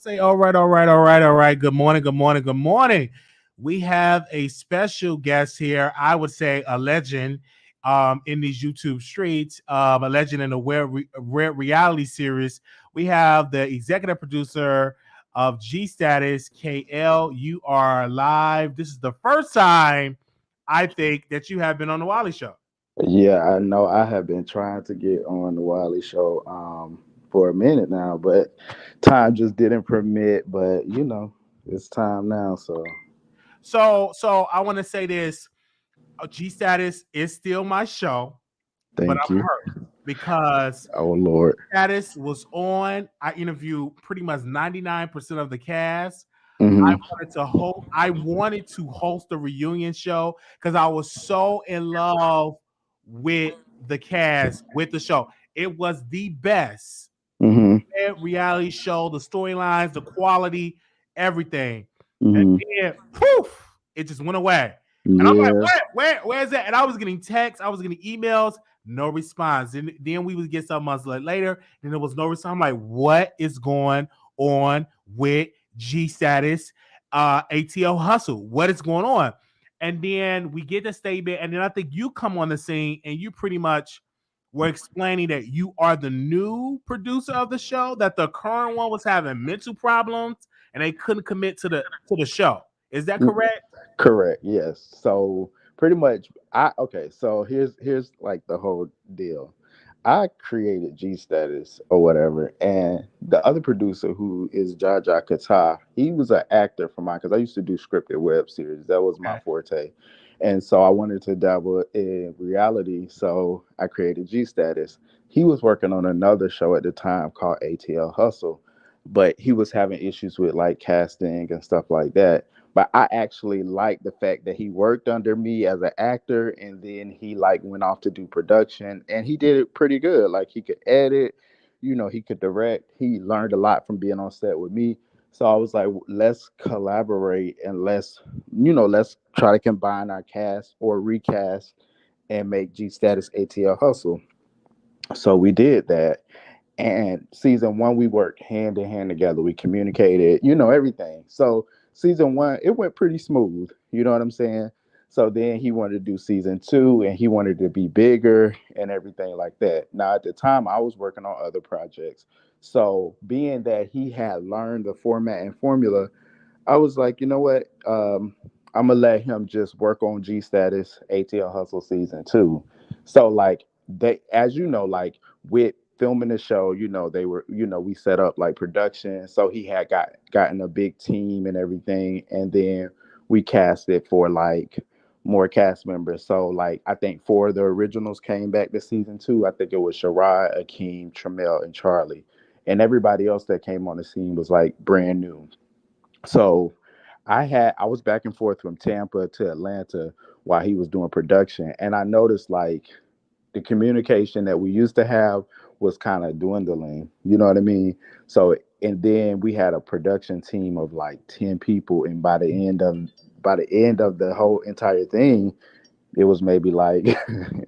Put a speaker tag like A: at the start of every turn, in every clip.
A: say, all right, all right, all right, all right. Good morning, good morning, good morning. We have a special guest here. I would say a legend in these YouTube streets, a legend in the rare reality series. We have the executive producer of G Status, KL. You are live. This is the first time I think that you have been on the Wiley Show.
B: Yeah, I know. I have been trying to get on the Wiley Show for a minute now, but time just didn't permit. But it's time now. So
A: So I want to say this. G Status is still my show, but
B: thank
A: I'm
B: you.
A: hurt because
B: Oh Lord.
A: Status was on. I interviewed pretty much 99% of the cast.
B: Hmm.
A: I wanted to host a reunion show because I was so in love with the cast, with the show. It was the best
B: Hmm.
A: reality show, the storylines, the quality, everything. And
B: Hmm.
A: then poof, it just went away. And I'm like,
B: Yeah.
A: where's that? And I was getting texts, I was getting emails, no response. And then we would get some months later, and there was no response. I'm like, what is going on with G Status, ATL Hustle? What is going on? And then we get the statement, and then I think you come on the scene and you pretty much were explaining that you are the new producer of the show, that the current one was having mental problems and they couldn't commit to the show. Is that correct?
B: Correct. Yes. So pretty much, I okay. So here's like the whole deal. I created G Status or whatever, and the other producer who is Jaja Kata, he was an actor for mine because I used to do scripted web series. That was my
A: Okay.
B: forte, and so I wanted to dabble in reality. So I created G Status. He was working on another show at the time called ATL Hustle, but he was having issues with like casting and stuff like that, but I actually like the fact that he worked under me as an actor and then he like went off to do production and he did it pretty good. Like he could edit, he could direct. He learned a lot from being on set with me. So I was like, let's collaborate and let's try to combine our cast or recast and make G Status ATL Hustle. So we did that. And season one, we worked hand in hand together. We communicated, everything. So season one, it went pretty smooth. You know what I'm saying? So then he wanted to do season two and he wanted to be bigger and everything like that. Now, at the time, I was working on other projects. So being that he had learned the format and formula, I was like, you know what? I'm gonna let him just work on G Status ATL Hustle season two. So like as like with filming the show, they were, we set up like production. So he had gotten a big team and everything, and then we cast it for like more cast members. So like I think four of the originals came back this season two. I think it was Shirai, Akeem, Tramel, and Charlie. And everybody else that came on the scene was like brand new. So I was back and forth from Tampa to Atlanta while he was doing production, and I noticed like the communication that we used to have was kind of dwindling. You know what I mean? So and then we had a production team of like 10 people, and by the end of the whole entire thing, it was maybe like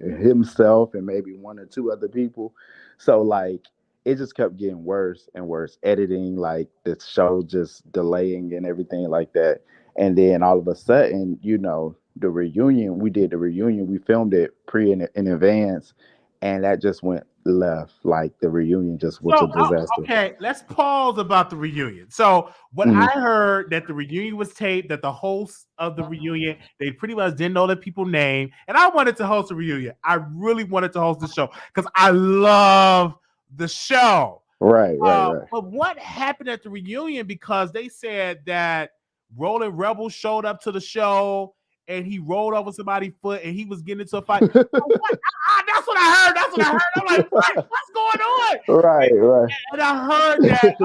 B: himself and maybe one or two other people. So like it just kept getting worse and worse. Editing, like the show just delaying and everything like that. And then all of a sudden, the reunion, we did the reunion, we filmed it in advance, and that just went left. Like the reunion just was a disaster.
A: Okay, let's pause about the reunion. So, what I
B: Hmm.
A: heard that the reunion was taped, that the hosts of the reunion, they pretty much didn't know the people's name, and I wanted to host a reunion. I really wanted to host the show because I love the show.
B: Right, right, right.
A: But what happened at the reunion? Because they said that Rolling Rebel showed up to the show and he rolled over somebody's foot and he was getting into a fight. What? That's what I heard. That's what I heard. I'm like, what? What's going on?
B: Right, right.
A: And I heard that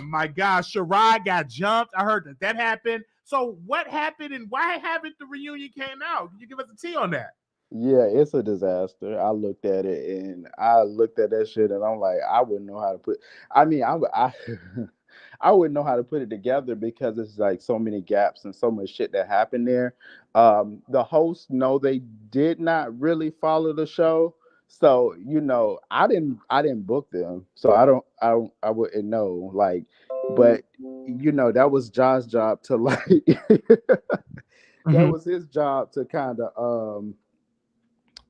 A: my gosh, Shirai got jumped. I heard that happened. So what happened and why haven't the reunion came out? Can you give us a tea on that?
B: Yeah, it's a disaster. I looked at it and I looked at that shit and I'm like, I wouldn't know how to put. I mean, I wouldn't know how to put it together because it's like so many gaps and so much shit that happened there. The hosts know they did not really follow the show, So, I didn't book them. So I wouldn't know. Like, but that was Josh's job to like that
A: Mhm.
B: was his job to kind of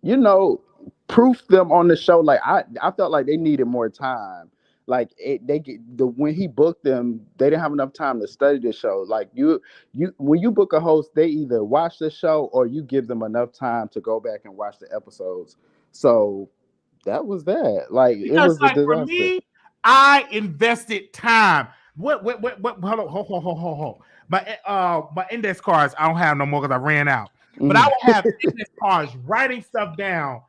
B: you know, proof them on the show. Like I felt like they needed more time. Like they get when he booked them, they didn't have enough time to study the show. Like you when you book a host, they either watch the show or you give them enough time to go back and watch the episodes. So that was that. Like it
A: Because
B: was a
A: like for
B: disaster.
A: me, I invested time. What hold on, hold. My index cards, I don't have no more because I ran out. But I
B: Mhm.
A: will have index cards writing stuff down.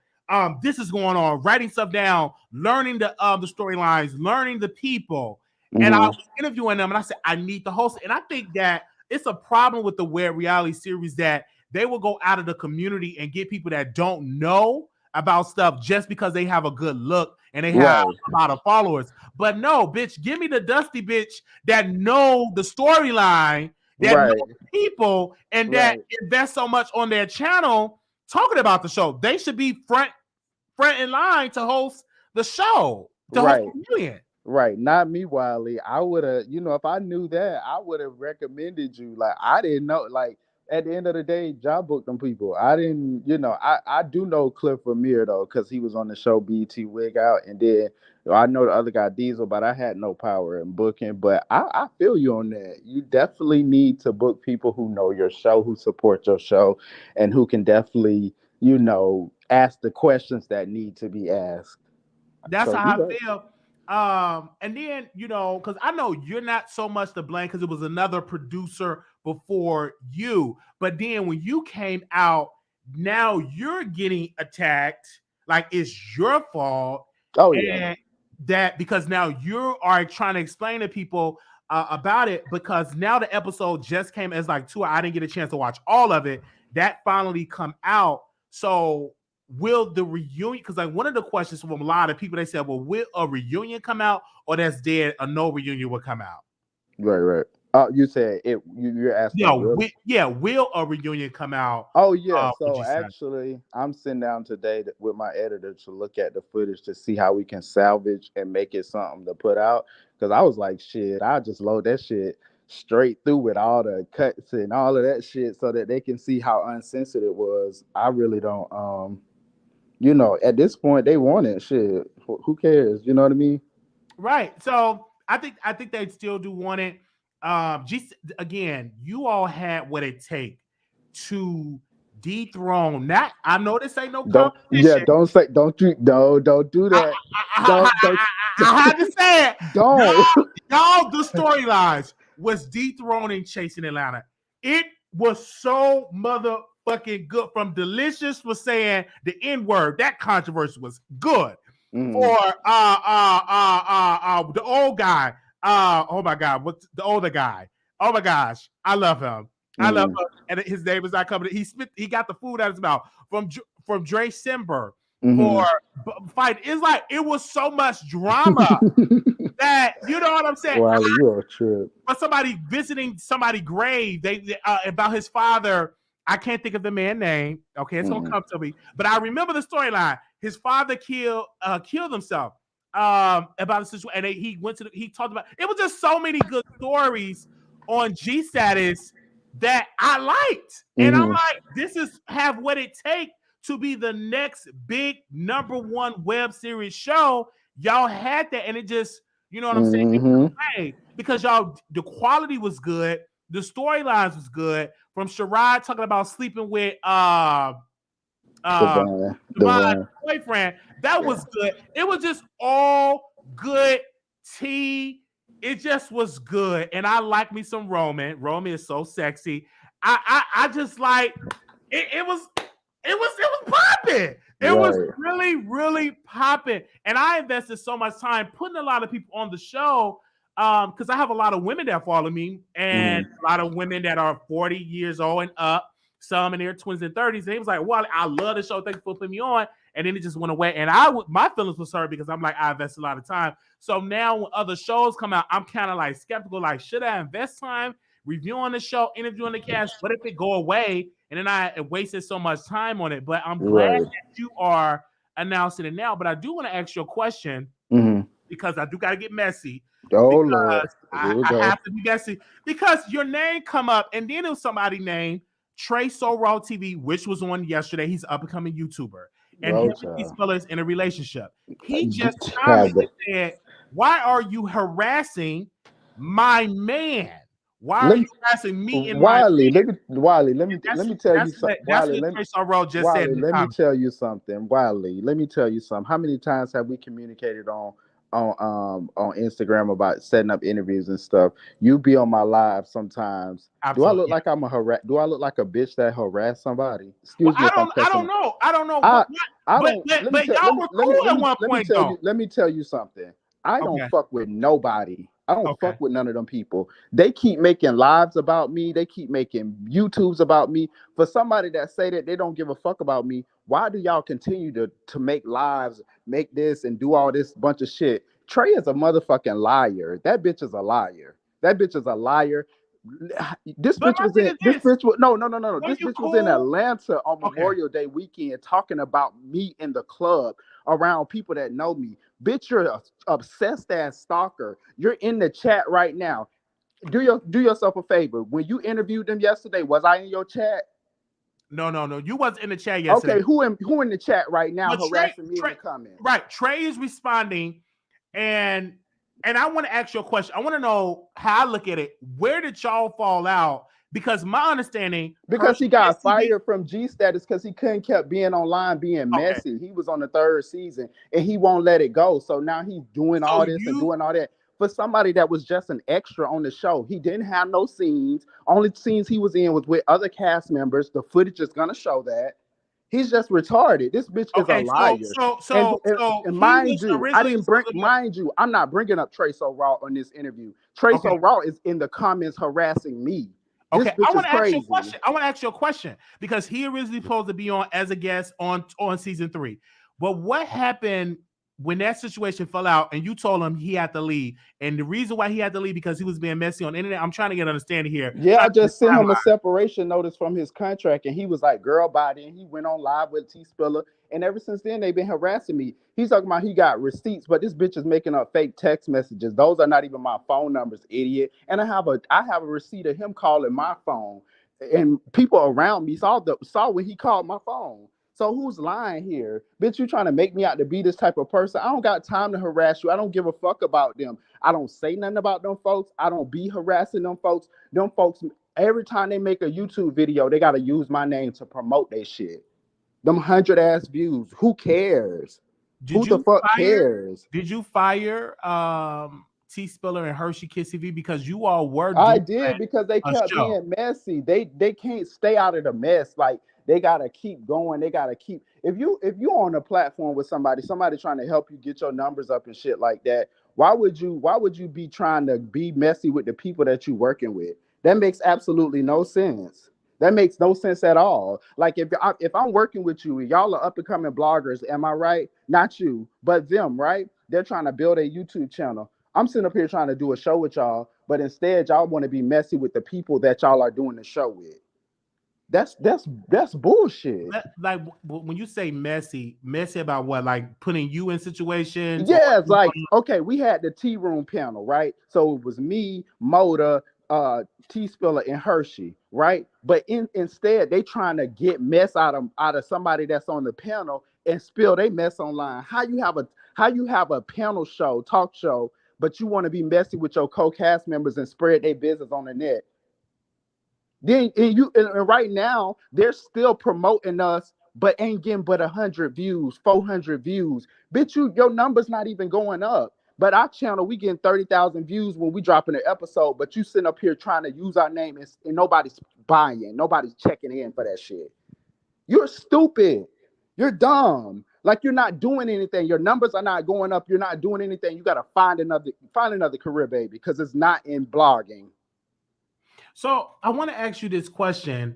A: This is going on, writing stuff down, learning the storylines, learning the people. And I
B: Mhm.
A: was interviewing them and I said, I need the host. And I think that it's a problem with the web reality series that they will go out of the community and get people that don't know about stuff just because they have a good look and they have
B: Right.
A: a lot of followers. But no, bitch, give me the dusty bitch that know the storyline, that know
B: Right.
A: the people, and that
B: Right.
A: invest so much on their channel talking about the show. They should be front in line to host the show, to host
B: Right.
A: the million.
B: Right, not me, Wiley. I would have, if I knew that, I would have recommended you. Like, I didn't know. Like, at the end of the day, job booked them people. I didn't, I do know Cliff Ramir though, because he was on the show BT Wig Out, and then I know the other guy Diesel, but I had no power in booking. But I feel you on that. You definitely need to book people who know your show, who support your show, and who can definitely, ask the questions that need to be asked.
A: That's
B: So
A: how
B: you
A: I
B: right.
A: feel. And then, because I know you're not so much to blame because it was another producer before you. But then when you came out, now you're getting attacked like it's your fault.
B: Oh yeah.
A: And that because now you are trying to explain to people about it because now the episode just came as like 2. I didn't get a chance to watch all of it. That finally come out. So will the reunion, because like one of the questions from a lot of people, they said, well, will a reunion come out or that's dead or no reunion will come out?
B: Right, right. Oh, you said it. You're
A: Yeah,
B: asking, will?
A: will a reunion come out
B: Oh yeah.
A: with
B: So
A: G Said?
B: actually, I'm sitting down today with my editor to look at the footage to see how we can salvage and make it something to put out. Because I was like, shit, I just load that shit straight through with all the cuts and all of that shit, so that they can see how uncensored it was. I really don't. At this point, they want it. Shit, who cares? You know what I mean?
A: Right. So I think they still do want it. Again, you all had what it take to dethrone. Not, I know this ain't no
B: Don't yeah,
A: competition.
B: don't say don't you no, don't do
A: I,
B: that. Don't
A: I had to say it.
B: don't.
A: The storylines was dethroning Chasing Atlanta. It was so motherfucking good. From Delicious was saying the N word. That controversy was good.
B: Mhm.
A: For the old guy. Oh my God, what's the older guy? Oh my gosh, I love him. I love
B: Mhm.
A: him. And his name is not coming. He got the food out of his mouth from Dre Simber for
B: Mhm.
A: fight. It's like it was so much drama that you know what I'm saying.
B: Wiley, you are a trip.
A: But somebody visiting somebody's grave, they about his father. I can't think of the man's name. Okay, it's gonna
B: Mhm.
A: come to me. But I remember the storyline. His father killed himself. About the situation, and he talked about it was just so many good stories on G Status that I liked, and I'm
B: Mhm.
A: like, this is have what it takes to be the next big #1 web series show. Y'all had that, and it just, you know what I'm saying? It went
B: Mhm.
A: away because y'all, the quality was good, the storylines was good. From Sherrod talking about sleeping with uh
B: Divine.
A: Devon's
B: Divine.
A: boyfriend, that
B: Yeah.
A: was good. It was just all good tea. It just was good, and I like me some Roman. Roman is so sexy. I just like it. It was popping. It was
B: Right.
A: really, really popping. And I invested so much time putting a lot of people on the show because I have a lot of women that follow me and
B: Mhm.
A: a lot of women that are 40 years old and up, some in their 20s and 30s. And he was like, well, I love the show. Thank you for putting me on. And then it just went away. And my feelings was hurt because I'm like, I invest a lot of time. So now when other shows come out, I'm kind of like skeptical, like, should I invest time reviewing the show, interviewing the cast? What if it go away? And then I wasted so much time on it. But I'm glad
B: Right.
A: that you are announcing it now, but I do want to ask you a question because I do got to get messy.
B: Oh
A: Because
B: Lord, here we
A: I
B: go.
A: have to be messy because your name come up, and then there was somebody named Trey So Raw TV, which was on yesterday. He's an up and coming YouTuber, and him and T Spiller is in a relationship. He just commented and said, "Why are you harassing my man? Why are you harassing me and
B: Wiley,
A: my man?"
B: Wiley, let me tell you something.
A: That's
B: Wiley,
A: what Trey So Raw just said.
B: Wiley, let me tell you something. Wiley, let me tell you something. How many times have we communicated on Instagram about setting up interviews and stuff? You be on my live sometimes.
A: Absolutely.
B: Do I look like I'm a do I look like a bitch that harass somebody?
A: Excuse me if I'm cussing. I don't know. I don't know. But y'all were cool at one point, though.
B: Let me tell you something. I don't fuck with nobody. I don't fuck with none of them people. They keep making lives about me. They keep making YouTubes about me. For somebody that say that they don't give a fuck about me, why do y'all continue to make lives, make this and do all this bunch of shit? Trey is a motherfucking liar. That bitch is a liar. That bitch is a liar. This bitch was in this bitch was no. This bitch was in Atlanta on Memorial Day weekend talking about me in the club around people that know me. Bitch, you're a obsessed ass stalker. You're in the chat right now. Do yourself a favor. When you interviewed them yesterday, was I in your chat?
A: No. You wasn't in the chat yesterday.
B: Okay, who in the chat right now harassing me in the comments?
A: Right, Trey is responding, and I want to ask you a question. I want to know how I look at it. Where did y'all fall out? Because my understanding,
B: because he got fired from G Status because he couldn't kept being online being messy. He was on the 3rd season and he won't let it go. So now he's doing all this and doing all that. For somebody that was just an extra on the show, he didn't have no scenes. Only scenes he was in was with other cast members. The footage is gonna show that. He's just retarded. This bitch is a liar. And mind you, I'm not bringing up Trey So Raw on this interview. Trey So Raw is in the comments harassing me.
A: Okay, I want to ask you a question. I want to ask you a question because he originally supposed to be on as a guest on season 3. But what happened when that situation fell out and you told him he had to leave? And the reason why he had to leave because he was being messy on the internet. I'm trying to get understanding here.
B: Yeah, I just sent him a separation notice from his contract, and he was like, "Girl, body," and he went on live with T Spiller. And ever since then, they've been harassing me. He's talking about he got receipts, but this bitch is making up fake text messages. Those are not even my phone numbers, idiot. And I have a receipt of him calling my phone, and people around me saw when he called my phone. So who's lying here? Bitch, you trying to make me out to be this type of person? I don't got time to harass you. I don't give a fuck about them. I don't say nothing about them folks. I don't be harassing them folks. Them folks, every time they make a YouTube video, they got to use my name to promote their shit. Them 100-ass views. Who cares? Who the fuck cares?
A: Did you fire T Spiller and Hershey Kiss TV because you all were?
B: I did because they kept being messy. They can't stay out of the mess. Like they gotta keep going. They gotta keep. If you on a platform with somebody trying to help you get your numbers up and shit like that, why would you be trying to be messy with the people that you working with? That makes absolutely no sense. That makes no sense at all. Like if I'm working with you, y'all are up and coming bloggers, am I right? Not you, but them, right? They're trying to build a YouTube channel. I'm sitting up here trying to do a show with y'all, but instead y'all want to be messy with the people that y'all are doing the show with. That's bullshit.
A: Like when you say messy about what? Like putting you in situations?
B: Yeah, it's like, okay, we had the tea room panel, right? So it was me, Moda, T Spiller, and Hershey, right? But instead they trying to get mess out of somebody that's on the panel and spill they mess online. How you have a panel show, talk show, but you want to be messy with your co-cast members and spread their business on the net? Then and right now they're still promoting us, but ain't getting but 100 views, 400 views. Bitch, your numbers not even going up. But our channel, we getting 30,000 views when we dropping an episode. But you sitting up here trying to use our name and nobody's buying, nobody's checking in for that shit. You're stupid. You're dumb. Like you're not doing anything. Your numbers are not going up. You're not doing anything. You gotta find another career, baby, because it's not in blogging.
A: So I want to ask you this question.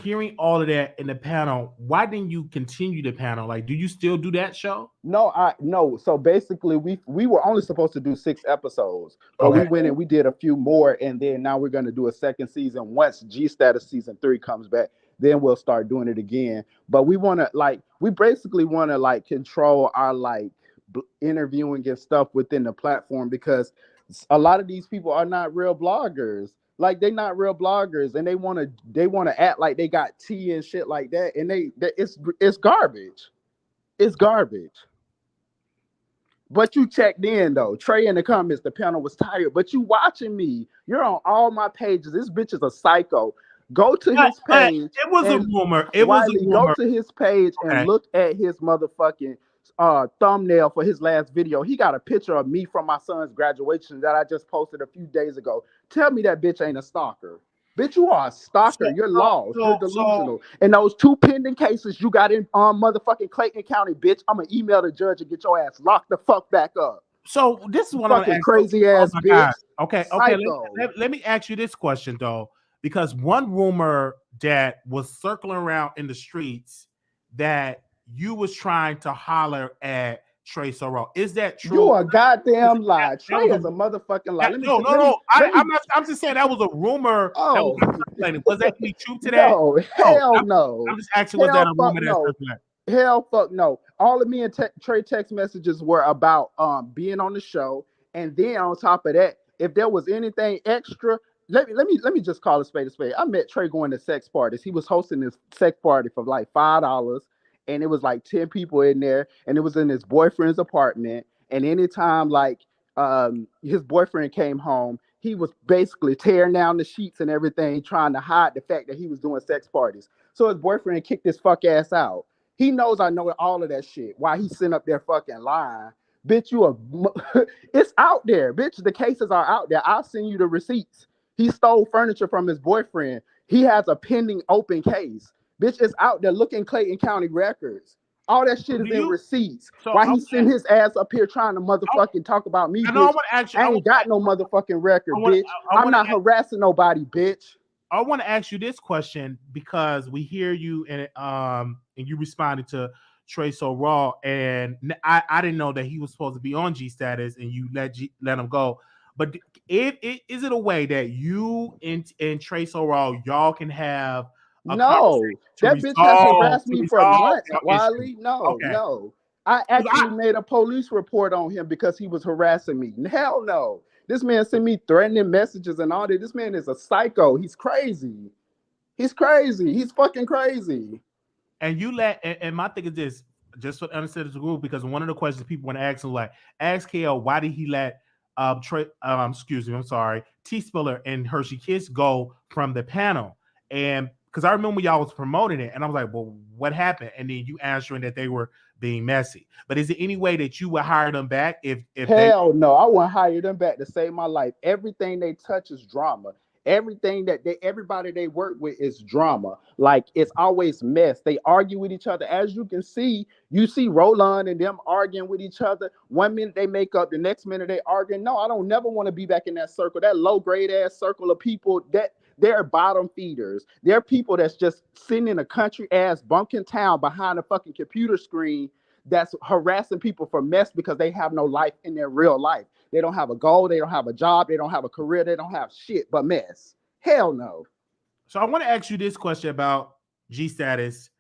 A: Hearing all of that in the panel, why didn't you continue the panel? Like, do you still do that show?
B: No. So basically, we were only supposed to do 6 episodes, but we went and we did a few more, and then now we're going to do a second season once G Status season 3 comes back. then we'll start doing it again. But we basically want to like control our like interviewing and stuff within the platform, because a lot of these people are not real bloggers. Like they not real bloggers, and they want to act like they got tea and shit like that, and it's garbage. It's garbage. But you checked in though. Trey in the comments, the panel was tired. But you watching me. You're on all my pages. This bitch is a psycho. Go to his page.
A: It was a rumor. It
B: Wiley,
A: was a rumor.
B: go to his page and look at his motherfucking thumbnail for his last video. He got a picture of me from my son's graduation that I just posted a few days ago. Tell me that bitch ain't a stalker. Bitch, you are a stalker. You're lost. You're delusional. And those 2 pending cases you got in motherfucking Clayton County, bitch, I'm going to email the judge and get your ass locked the fuck back up.
A: So this is what I'm
B: fucking crazy ass bitch.
A: God. Okay. Let me ask you this question, though, because one rumor that was circling around in the streets that you was trying to holler at Trey Sorrell. Is that true?
B: You a goddamn lie. Trey is a motherfucking lie.
A: I'm just saying that was a rumor.
B: Oh,
A: was that any truth to that?
B: No, hell no.
A: I'm just asking, was that a rumor?
B: No. Hell fuck no. All of me and Trey text messages were about being on the show, and then on top of that, if there was anything extra, let me just call a spade a spade. I met Trey going to sex parties. He was hosting this sex party for like $5. And it was like 10 people in there, and it was in his boyfriend's apartment. And anytime like his boyfriend came home, he was basically tearing down the sheets and everything, trying to hide the fact that he was doing sex parties. So his boyfriend kicked his fuck ass out. He knows I know all of that shit. Why he sitting up there fucking lying. Bitch, it's out there. Bitch, the cases are out there. I'll send you the receipts. He stole furniture from his boyfriend. He has a pending open case. Bitch, is out there. Look in Clayton County records. All that shit is in receipts. So why he sent his ass up here trying to motherfucking talk about me, bitch? I ain't got no motherfucking record, bitch. I'm not harassing nobody, bitch.
A: I want to ask you this question because we hear you and you responded to Trey so raw, and I didn't know that he was supposed to be on G status, and you let him go. But is it a way that you and Trey so raw y'all can have?
B: No, that bitch has harassed me for months, Wiley. No. I actually made a police report on him because he was harassing me. Hell no. This man sent me threatening messages and all that. This man is a psycho. He's crazy. He's fucking crazy.
A: And and my thing is this, just for understand the group, because one of the questions people want to ask is like, ask KL, why did he let T Spiller and Hershey Kiss go from the panel? And because I remember y'all was promoting it, and I was like, well, what happened? And then you answering that they were being messy. But is there any way that you would hire them back if
B: Hell no, I wouldn't hire them back to save my life. Everything they touch is drama. Everything that everybody they work with is drama. Like, it's always mess. They argue with each other. As you can see, you see Roland and them arguing with each other. 1 minute they make up, the next minute they arguing. No, I don't never want to be back in that circle, that low grade ass circle of people that they're bottom feeders. They're people that's just sitting in a country ass bunking town behind a fucking computer screen that's harassing people for mess because they have no life in their real life. They don't have a goal. They don't have a job. They don't have a career. They don't have shit but mess. Hell no.
A: So I want to ask you this question about G status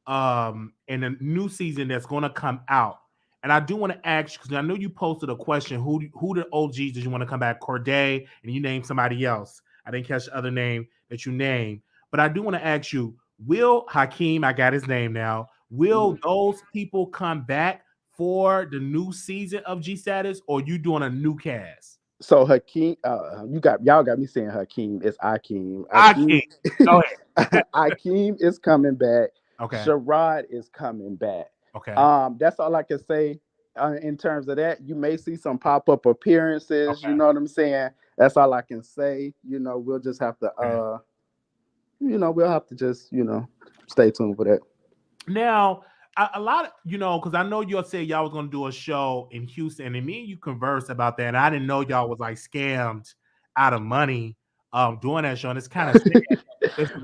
A: in the new season that's going to come out. And I do want to ask you, because I know you posted a question, who the OGs did you want to come back? Corday, and you named somebody else. I didn't catch the other name that you named. But I do want to ask you, will Hakeem, I got his name now, will those people come back for the new season of G status, or you doing a new cast?
B: So Hakeem, y'all got me saying Hakeem. It's Akeem.
A: Akeem. Go ahead.
B: Akeem is coming back.
A: Okay.
B: Sherrod is coming back.
A: Okay.
B: That's all I can say in terms of that. You may see some pop-up appearances. Okay. You know what I'm saying? That's all I can say. We'll just have to we'll have to just, stay tuned for that.
A: Now, a lot of, because I know y'all said y'all was going to do a show in Houston, and me and you conversed about that, and I didn't know y'all was like scammed out of money doing that show, and it's kind of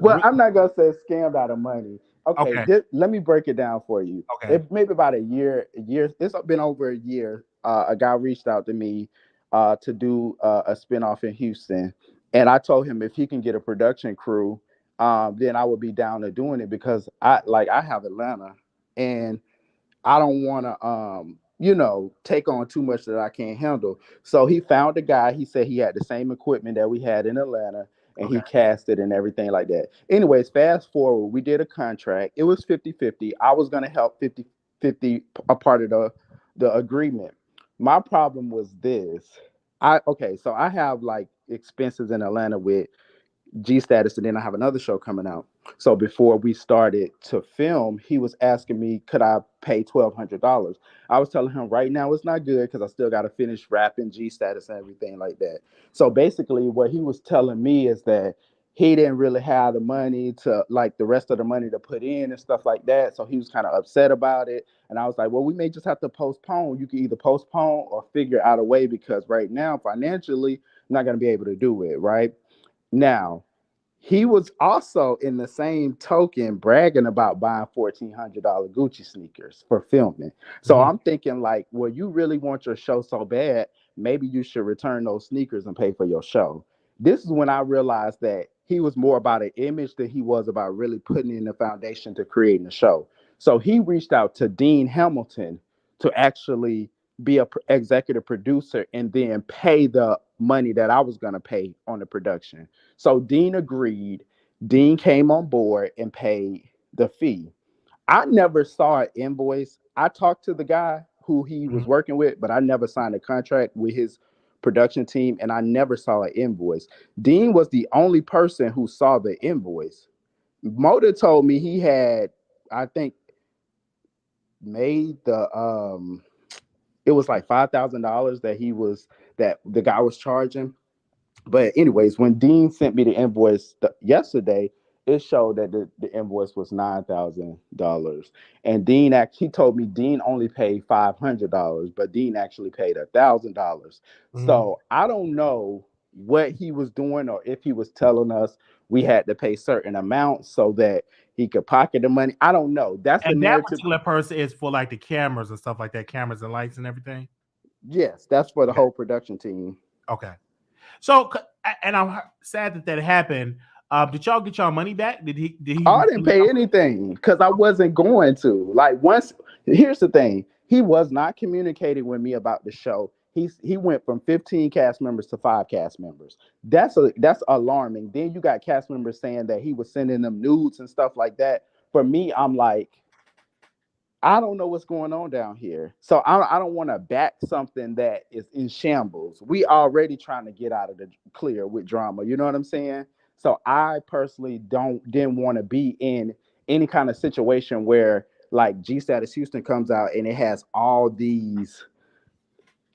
B: well, I'm not going to say scammed out of money. Okay. Let me break it down for you.
A: Okay.
B: Maybe about a year, it's been over a year. A guy reached out to me to do a spinoff in Houston, and I told him if he can get a production crew, then I would be down to doing it because I have Atlanta and I don't want to take on too much that I can't handle. So he found a guy. He said he had the same equipment that we had in Atlanta and
A: Okay.
B: he cast it and everything like that. Anyways, fast forward, we did a contract. It was 50-50. I was going to help 50-50 a part of the agreement. My problem was this. So I have like expenses in Atlanta with G Status, and then I have another show coming out. So before we started to film, he was asking me, could I pay $1,200? I was telling him right now it's not good because I still got to finish rapping G Status and everything like that. So basically, what he was telling me is that he didn't really have the money to like the rest of the money to put in and stuff like that. So he was kind of upset about it. And I was like, well, we may just have to postpone. You can either postpone or figure out a way because right now, financially, I'm not going to be able to do it. Right now, he was also in the same token bragging about buying $1,400 Gucci sneakers for filming. So
A: Mhm.
B: I'm thinking like, well, you really want your show so bad, maybe you should return those sneakers and pay for your show. This is when I realized that he was more about an image than he was about really putting in the foundation to creating a show. So he reached out to Dean Hamilton to actually be a executive producer and then pay the money that I was going to pay on the production. So Dean agreed. Dean came on board and paid the fee. I never saw an invoice. I talked to the guy who he was
A: Mhm.
B: working with, but I never signed a contract with his production team and I never saw an invoice. Dean was the only person who saw the invoice. Moda told me he had, I think, made the it was like $5,000 that the guy was charging. But anyways, when Dean sent me the invoice yesterday, it showed that the invoice was $9,000. And he told me Dean only paid $500, but Dean actually paid $1,000.
A: Mhm.
B: So I don't know what he was doing or if he was telling us we had to pay certain amounts so that he could pocket the money. I don't know. That's the
A: And that
B: narrative.
A: particular person is for like the cameras and stuff like that, cameras and lights and everything.
B: Yes, that's for the
A: Okay.
B: whole production team.
A: Okay. So, and I'm sad that that happened. Did y'all get y'all money back? Did he? Did he
B: I
A: refund
B: didn't pay
A: y'all?
B: anything because I wasn't going to. Like once, here's the thing: he was not communicating with me about the show. He went from 15 cast members to 5 cast members. That's alarming. Then you got cast members saying that he was sending them nudes and stuff like that. For me, I'm like, I don't know what's going on down here. So I don't want to back something that is in shambles. We already trying to get out of the clear with drama. You know what I'm saying? So I personally didn't want to be in any kind of situation where like G Status Houston comes out and it has all these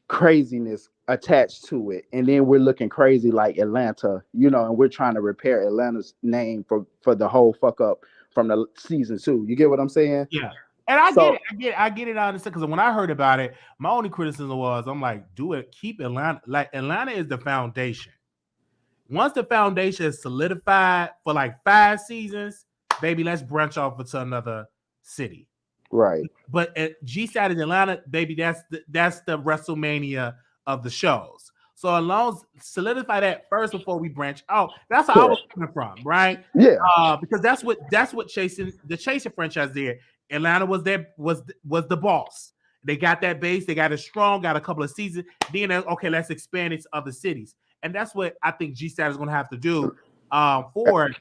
B: craziness attached to it. And then we're looking crazy like Atlanta, and we're trying to repair Atlanta's name for the whole fuck up from the season 2. You get what I'm saying?
A: Yeah. And I get
B: So
A: it. I get it. I understand because when I heard about it, my only criticism was I'm like, do it. Keep Atlanta. Like Atlanta is the foundation. Once the foundation is solidified for like 5 seasons, baby, let's branch off into another city.
B: right.
A: But at G Side in Atlanta, baby, that's the WrestleMania of the shows. So as long as solidify that first before we branch out, that's how I was
B: Correct.
A: coming from, right?
B: Yeah.
A: Because that's what chasing franchise did. Atlanta was the boss. They got that base, they got it strong, got a couple of seasons. Then okay, let's expand it to other cities, and that's what I think G Side is going to have to do. For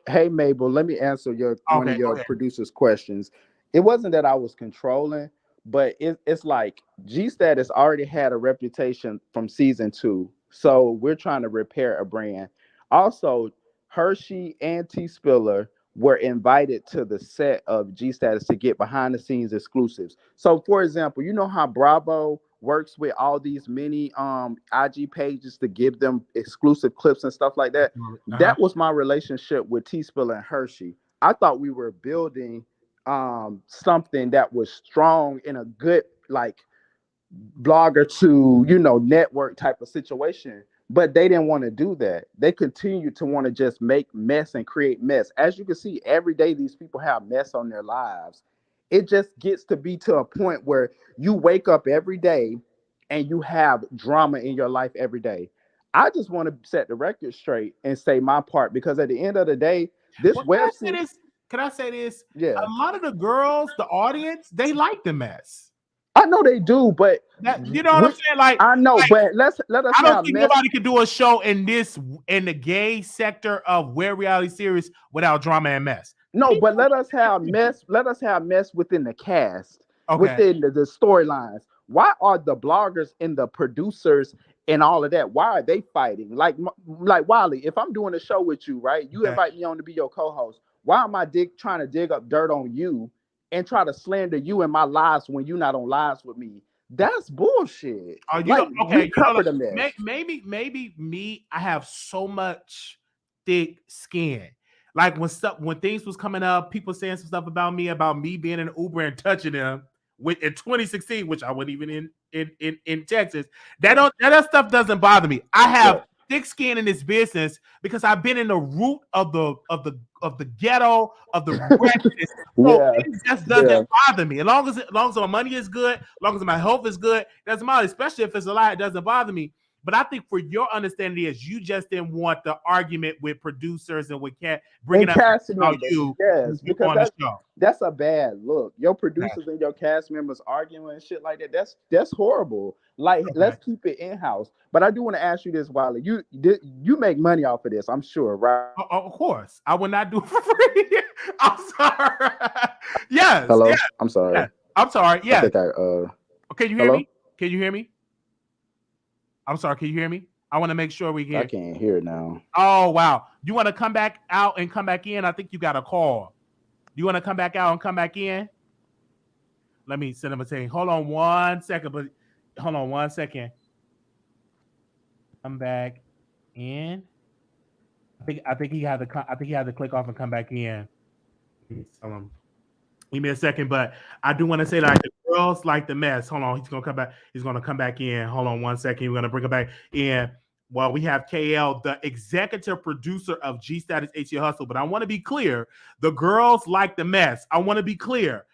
B: Hey, Mabel, let me answer your one of
A: okay, go
B: your
A: ahead.
B: producers' questions. It wasn't that I was controlling, but it's like G Status already had a reputation from season 2, so we're trying to repair a brand. Also, Hershey and T Spiller were invited to the set of G Status to get behind the scenes exclusives. So, for example, you know how Bravo works with all these mini IG pages to give them exclusive clips and stuff like that.
A: Uh-huh.
B: That was my relationship with T Spill and Hershey. I thought we were building something that was strong in a good like blogger to network type of situation, but they didn't want to do that. They continued to want to just make mess and create mess. As you can see, every day these people have mess on their lives. It just gets to be to a point where you wake up every day and you have drama in your life every day. I just want to set the record straight and say my part, because at the end of the day, this
A: Well,
B: web series,
A: can I say this?
B: yeah,
A: A lot of the girls, the audience, they like the mess.
B: I know they do, but
A: That you know what I'm saying? Like,
B: I know, but let us
A: I don't
B: have
A: think
B: mess.
A: nobody can do a show in the gay sector of where reality series without drama and mess.
B: No, but let us have mess. Let us have mess within the cast,
A: Okay.
B: within the storylines. Why are the bloggers and the producers and all of that? Why are they fighting? Like Wiley, if I'm doing a show with you, right? You
A: Okay.
B: invite me on to be your co-host. Why am I trying to dig up dirt on you and try to slander you in my lives when you're not on lives with me? That's bullshit.
A: Oh,
B: Like, we cover the mess.
A: maybe me. I have so much thick skin. Like when things was coming up, people saying some stuff about me being in Uber and touching them in 2016, which I wasn't even in Texas. That stuff doesn't bother me. I have thick skin in this business because I've been in the root of the ghetto of the wretched. So it just doesn't bother me. As long as my money is good, as long as my health is good, it doesn't matter. Especially if it's a lie, it doesn't bother me. But I think for your understanding is you just didn't want the argument with producers and with bringing up about you on the show.
B: That's a bad look. Your producers and your cast members arguing and shit like that. That's horrible. Like, let's keep it in house. But I do want to ask you this, Wiley. You make money off of this, I'm sure, right?
A: Of course, I would not do it for free. I'm sorry. Yes.
B: Hello.
A: Yes,
B: I'm sorry.
A: yes. I'm sorry. Yeah. Can you hear me? Can you hear me? I'm sorry. Can you hear me? I want to make sure we hear.
B: I can't hear now.
A: Oh wow! You want to come back out and come back in? I think you got a call. You want to come back out and come back in? Let me send him a thing. Hold on 1 second, but hold on 1 second. Come back in. I think he had to click off and come back in. Give me a second, but I do want to say that the girls like the mess. Hold on, he's gonna come back. He's gonna come back in. Hold on 1 second. We're gonna bring him back in. Well, we have KL, the executive producer of G Status ATL Hustle. But I want to be clear: the girls like the mess. I want to be clear: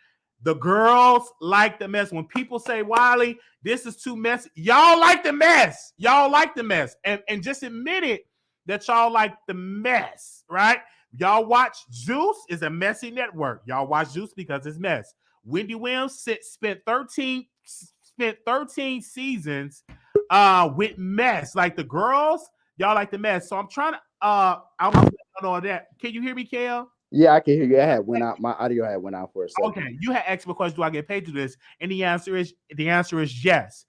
A: the girls like the mess. When people say, "Wiley, this is too messy," y'all like the mess. Y'all like the mess, and just admit it that y'all like the mess, right? Y'all watch Zeus is a messy network. Y'all watch Zeus because it's mess. Wendy Williams spent 13 seasons with mess. Like the girls, y'all like the mess. So I'm trying to I'm know that. Can you hear me, KL?
B: Yeah, I can hear you. My audio had went out for a second.
A: Okay, you had asked me a question, do I get paid to do this? And the answer is yes.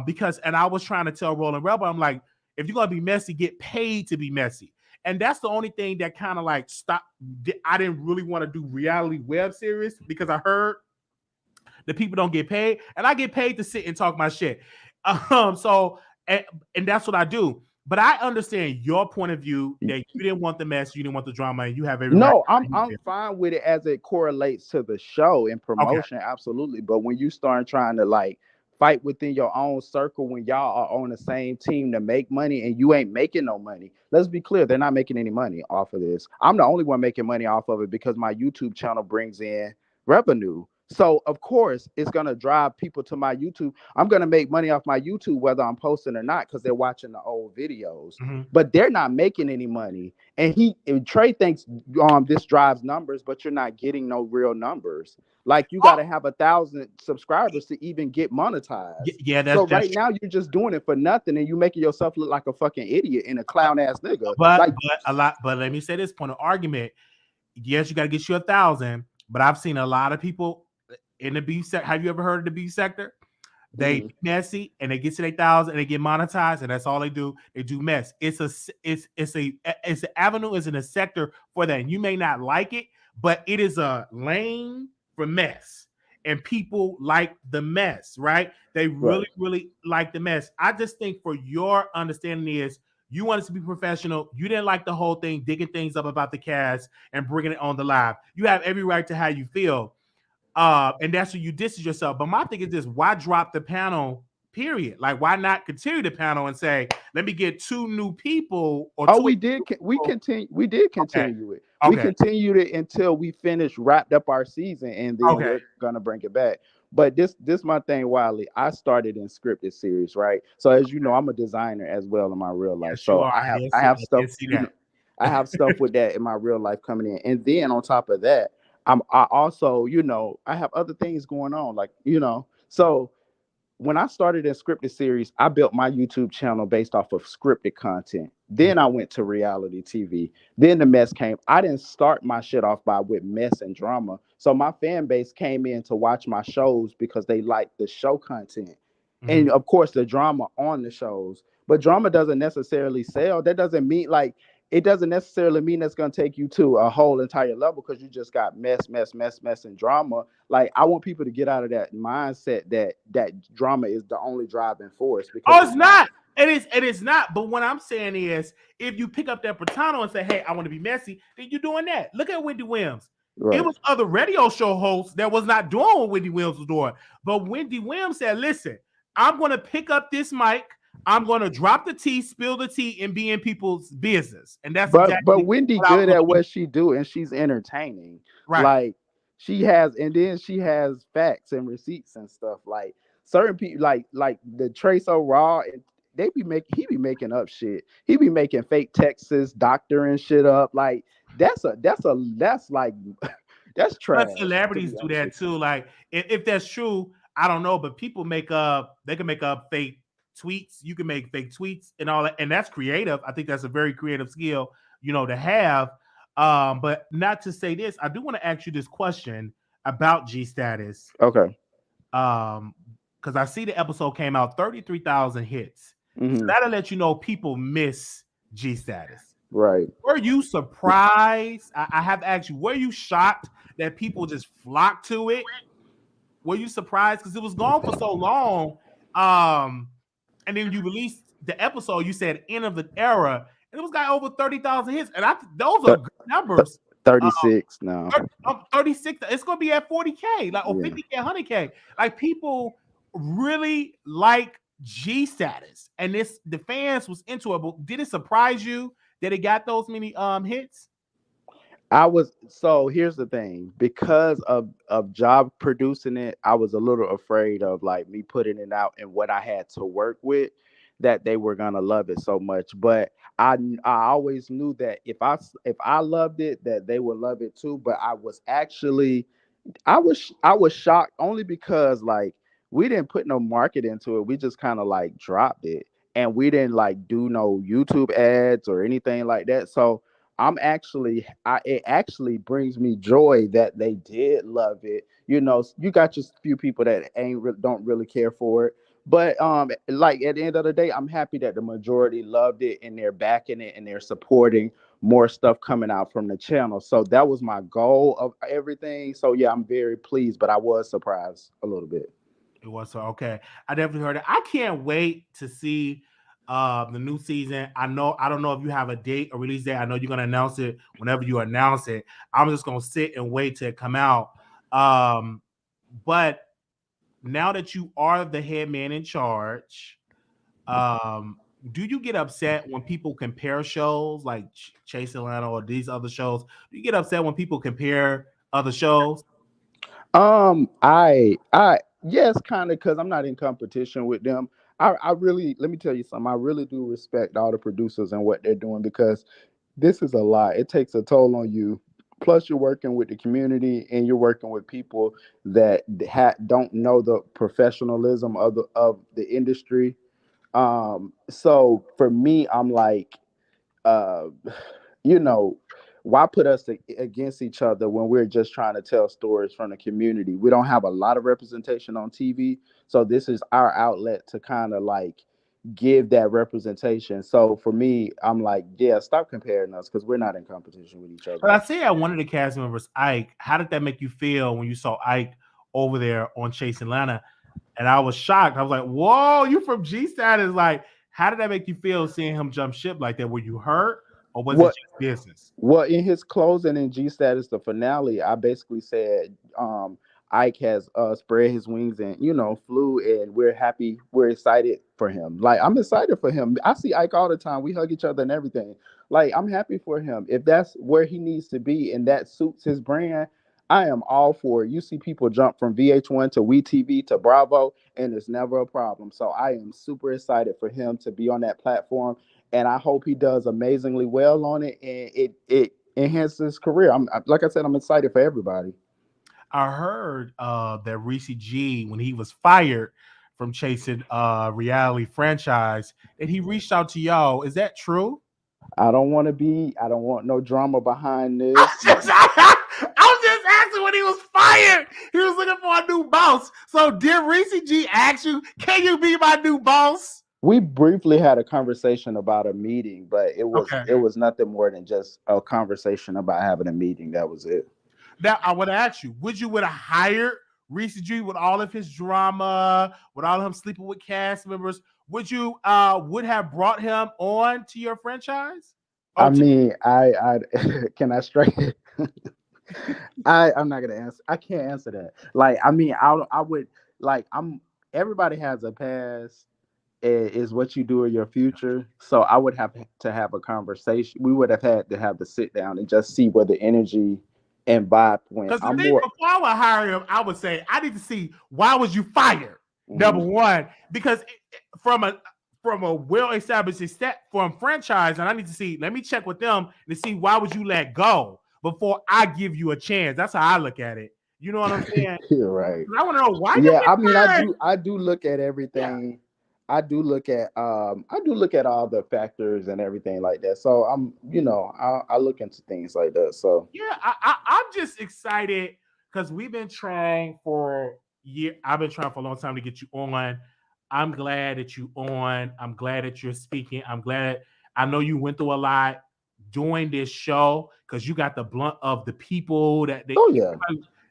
A: Because I was trying to tell Roland Rebel, I'm like, if you're gonna be messy, get paid to be messy. And that's the only thing that kind of like stopped. I didn't really want to do reality web series because I heard the people don't get paid, and I get paid to sit and talk my shit. So that's what I do. But I understand your point of view that you didn't want the mess, you didn't want the drama, and you have every
B: no. I'm fine with it as it correlates to the show and promotion,
A: okay.
B: Absolutely. But when you start trying to like fight within your own circle when y'all are on the same team to make money and you ain't making no money. Let's be clear, they're not making any money off of this. I'm the only one making money off of it because my YouTube channel brings in revenue. So of course it's gonna drive people to my YouTube. I'm gonna make money off my YouTube whether I'm posting or not because they're watching the old videos. But they're not making any money. And Trey thinks this drives numbers, but you're not getting no real numbers. Like you got to have 1,000 subscribers to even get monetized.
A: Yeah,
B: right now you're just doing it for nothing, and you making yourself look like a fucking idiot and a clown ass nigga.
A: But let me say this point of argument. Yes, you got to get you 1,000, but I've seen a lot of people in the beef sector. Have you ever heard of the beef sector? They messy and they get to 1,000 and they get monetized, and that's all they do. They do mess. It's an avenue, is in a sector for that. And you may not like it, but it is a lane for mess, and people like the mess, right? They really like the mess. I just think for your understanding is you wanted to be professional. You didn't like the whole thing, digging things up about the cast and bringing it on the live. You have every right to how you feel, and that's when you distance yourself. But my thing is this: why drop the panel? Period. Like, why not continue the panel and say, let me get 2 new people?
B: We did continue it.
A: Okay.
B: We continued it until we wrapped up our season, and then we're gonna bring it back. But this my thing, Wiley. I started in scripted series, right? So as you know, I'm a designer as well in my real life.
A: Yes, you
B: So
A: are.
B: I have
A: Yes,
B: I
A: I
B: have stuff,
A: did see
B: you know,
A: that.
B: I have stuff with that in my real life coming in. And then on top of that, I also, I have other things going on, like, so when I started in scripted series, I built my YouTube channel based off of scripted content. Then I went to reality TV. Then the mess came. I didn't start my shit off by with mess and drama. So my fan base came in to watch my shows because they liked the show content.
A: Mhm.
B: And of course the drama on the shows. But drama doesn't necessarily sell. That doesn't mean like it doesn't necessarily mean that's going to take you to a whole entire level because you just got mess, and drama. Like I want people to get out of that mindset that drama is the only driving force because
A: Oh,
B: it's
A: it's
B: not.
A: not. It is not. But what I'm saying is, if you pick up that Patano and say, "Hey, I want to be messy," then you're doing that. Look at Wendy Williams. It
B: Right.
A: was other radio show hosts that was not doing what Wendy Williams was doing. But Wendy Williams said, "Listen, I'm going to pick up this mic. I'm going to drop the tea, spill the tea, and be in people's business." And that's
B: But
A: exactly
B: Wendy
A: what I was
B: good
A: going
B: at
A: to do.
B: what she do and she's entertaining.
A: Right.
B: Like she has and then she has facts and receipts and stuff. Like certain people like the Trace Raw and he be making up shit. He be making fake Texas doctoring shit up. Like that's like that's
A: But
B: trash to
A: celebrities
B: be
A: do
B: honest
A: that
B: with you.
A: too. Like if that's true, I don't know. But people make up. They can make up fake tweets. You can make fake tweets and all that, and that's creative. I think that's a very creative skill, to have. But not to say this, I do want to ask you this question about G status.
B: Okay.
A: Um, because I see the episode came out 33,000 hits. So
B: Hmm.
A: that'll let you know people miss G status.
B: Right.
A: Were you surprised? I have to ask you, were you shocked that people just flocked to it? Were you surprised? Because it was gone for so long. Um, and then you released the episode, you said end of the era, and it was got over 30,000 hits. And those are
B: Th-
A: good
B: th-
A: numbers. Uh,
B: 36 now.
A: 36, it's gonna be at 40K, like or
B: Yeah.
A: 50K, 100K. Like people really like G status, and the fans was into it. But did it surprise you that it got those many hits?
B: So here's the thing, because of job producing it, I was a little afraid of like me putting it out and what I had to work with, that they were gonna love it so much. But I always knew that if I loved it, that they would love it too. But I was shocked only because like we didn't put no market into it. We just kind of like dropped it, and we didn't like do no YouTube ads or anything like that. So it actually brings me joy that they did love it. You got just few people that don't really care for it. But like at the end of the day, I'm happy that the majority loved it and they're backing it and they're supporting more stuff coming out from the channel. So that was my goal of everything. So yeah, I'm very pleased, but I was surprised a little bit.
A: It was so okay. I definitely heard it. I can't wait to see the new season. I don't know if you have a date or release date. I know you're gonna announce it whenever you announce it. I'm just gonna sit and wait till it come out. Um, but now that you are the head man in charge, um, do you get upset when people compare shows like Chase Atlanta or these other shows? Do you get upset when people compare other shows?
B: I yes, kind of, because I'm not in competition with them. I really, let me tell you something. I really do respect all the producers and what they're doing because this is a lot. It takes a toll on you. Plus, you're working with the community and you're working with people that don't know the professionalism of the industry. So for me, I'm like, uh, you know, why put us against each other when we're just trying to tell stories from the community? We don't have a lot of representation on TV, so this is our outlet to kind of like give that representation. So for me, I'm like, yeah, stop comparing us because we're not in competition with each other.
A: But I say I wanted the cast members, Ike. How did that make you feel when you saw Ike over there on Chase Atlanta? And I was shocked. I was like, "Whoa, you from G Status?" Like, how did that make you feel seeing him jump ship like that? Were you hurt or was it
B: What
A: just business?
B: Well, in his closing in G Status, the finale, I basically said, Ike has spread his wings and flew, and we're happy, we're excited for him. Like I'm excited for him. I see Ike all the time. We hug each other and everything. Like I'm happy for him. If that's where he needs to be and that suits his brand, I am all for it. You see people jump from VH1 to WeTV to Bravo, and it's never a problem. So I am super excited for him to be on that platform, and I hope he does amazingly well on it, and it enhances his career. Like I said, I'm excited for everybody.
A: I heard that Reese G, when he was fired from chasing reality franchise, that he reached out to y'all. Is that true?
B: I don't want no drama behind
A: I
B: this.
A: was just, I was just asking when he was fired. He was looking for a new boss. So did Reese G ask you, can you be my new boss?
B: We briefly had a conversation about a meeting, but
A: Okay.
B: it was nothing more than just a conversation about having a meeting. That was it.
A: Now I want to ask you, would you would have hired Reese G with all of his drama, with all of him sleeping with cast members? Would you would have brought him on to your franchise?
B: I
A: Oh, to
B: mean, I can I straight. I'm not gonna answer. I can't answer that. Like, I mean, I would like. I'm. Everybody has a past. Is what you do in your future. So I would have to have a conversation. We would have had to have to sit down and just see where the energy and vibe went.
A: because the
B: I'm
A: thing
B: more.
A: before I would hire him, I would say I need to see why was you fired. Number
B: Mhm.
A: one, because from a well established step from franchise, and I need to see. Let me check with them to see why would you let go before I give you a chance. That's how I look at it. You know what I'm saying?
B: You're right.
A: I want to know why you
B: Yeah,
A: get
B: I mean,
A: fired.
B: I do look at
A: Yeah.
B: everything. I do look at all the factors and everything like that. So I look into things like that. So
A: Yeah, I'm just excited because we've been trying for year. I've been trying for a long time to get you on. I'm glad that you on. I'm glad that you're speaking. I'm glad. I know you went through a lot doing this show because you got the blunt of the people that they
B: oh yeah.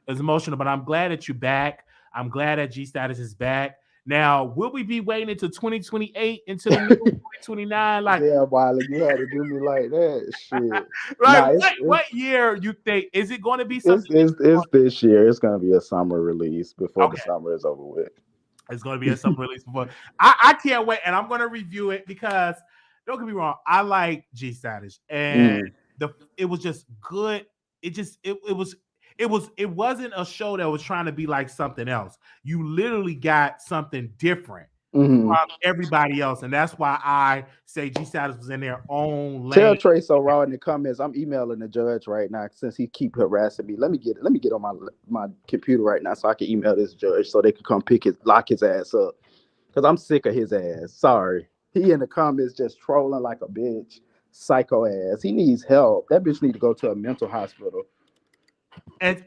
A: is emotional. But I'm glad that you're back. I'm glad that G Status is back. Now, will we be waiting until 2028 into the new 2029? Like,
B: Yeah, Wiley, you had to do me like that. Shit.
A: right?
B: Nah,
A: What year you think is it going to be
B: it's
A: something that
B: it's
A: you
B: it's this year. It's gonna be a summer release before the
A: okay?
B: summer is over with.
A: It's going to be a summer release before. I can't wait, and I'm going to review it because don't get me wrong, I like G Status, and
B: Mm.
A: the it was just good. It just it wasn't a show that was trying to be like something else. You literally got something different
B: Hmm.
A: from everybody else, and that's why I say G Status was in their own
B: Tell
A: lane.
B: Trey so raw in the comments. I'm emailing the judge right now since he keep harassing me. Let me get on my computer right now so I can email this judge so they can come lock his ass up. Cause I'm sick of his ass. Sorry. He in the comments just trolling like a bitch. Psycho ass. He needs help. That bitch need to go to a mental hospital.
A: And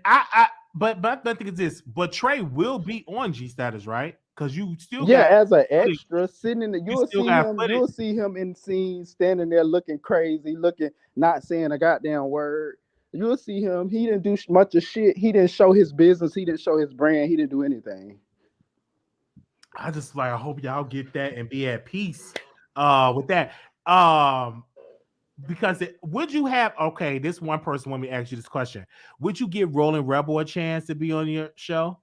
A: but the thing is this, but Trey will be on G Status, right? Because you still
B: Yeah,
A: got
B: as an
A: footage.
B: extra sitting in the
A: You still got footage.
B: you'll see him in scenes standing there looking crazy, looking not saying a goddamn word. You'll see him. He didn't do much of shit. He didn't show his business. He didn't show his brand. He didn't do anything.
A: I just like I hope y'all get that and be at peace with that. Um because would you have okay, this one person want me to ask you this question. Would you give Rolling Rebel a chance to be on your show?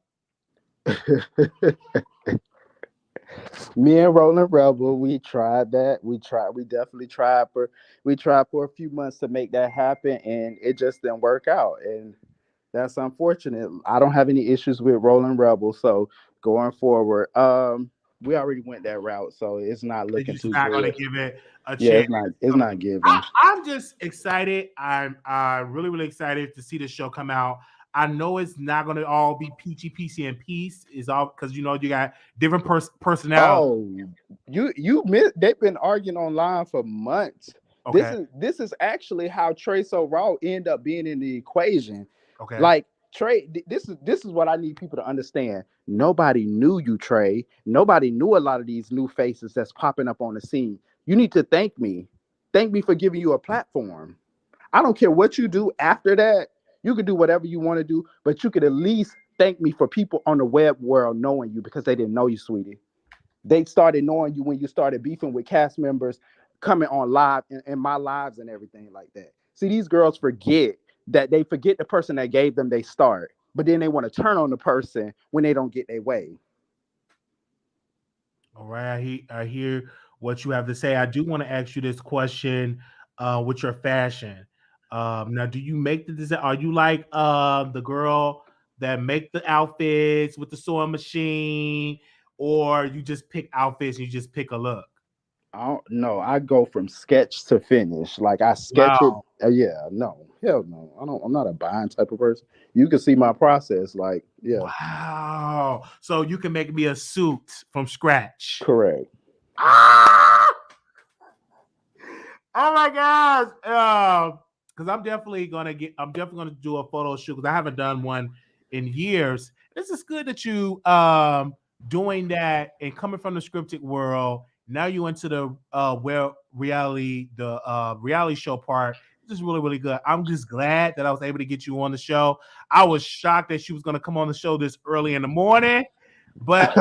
B: Me and Roland Rebel, we tried that. We definitely tried for a few months to make that happen, and it just didn't work out. And that's unfortunate. I don't have any issues with Roland Rebel, so going forward, we already went that route, so it's not
A: That
B: looking
A: you're just
B: too
A: not gonna
B: good.
A: give it a
B: Yeah,
A: chance.
B: it's not given.
A: I'm just excited. I'm really, really excited to see this show come out. I know it's not going to all be peachy, peachy, and peace. Is all because you got different personalities.
B: Oh, you missed. They've been arguing online for months.
A: Okay,
B: This is actually how Trey So Raw end up being in the equation.
A: okay.
B: Like Trey, this is what I need people to understand. Nobody knew you, Trey. Nobody knew a lot of these new faces that's popping up on the scene. You need to thank me. Thank me for giving you a platform. I don't care what you do after that. You can do whatever you want to do, but you could at least thank me for people on the web world knowing you because they didn't know you, sweetie. They started knowing you when you started beefing with cast members coming on live in my lives and everything like that. See, these girls forget that they forget the person that gave them they start, but then they want to turn on the person when they don't get their way.
A: All right. I hear what you have to say. I do want to ask you this question with your fashion. Now, do you make the design? Are you like the girl that make the outfits with the sewing machine, or you just pick outfits and you just pick a look?
B: I don't know. I go from sketch to finish. Like I sketch it.
A: Wow,
B: Yeah, no, hell no. I don't. I'm not a buying type of person. You can see my process. Like, yeah,
A: wow. So you can make me a suit from scratch.
B: correct.
A: Ah! Oh my gosh. Because I'm definitely gonna do a photo shoot because I haven't done one in years. This is good that you doing that and coming from the scripted world. Now you into the reality show part. This is really, really good. I'm just glad that I was able to get you on the show. I was shocked that she was gonna come on the show this early in the morning, but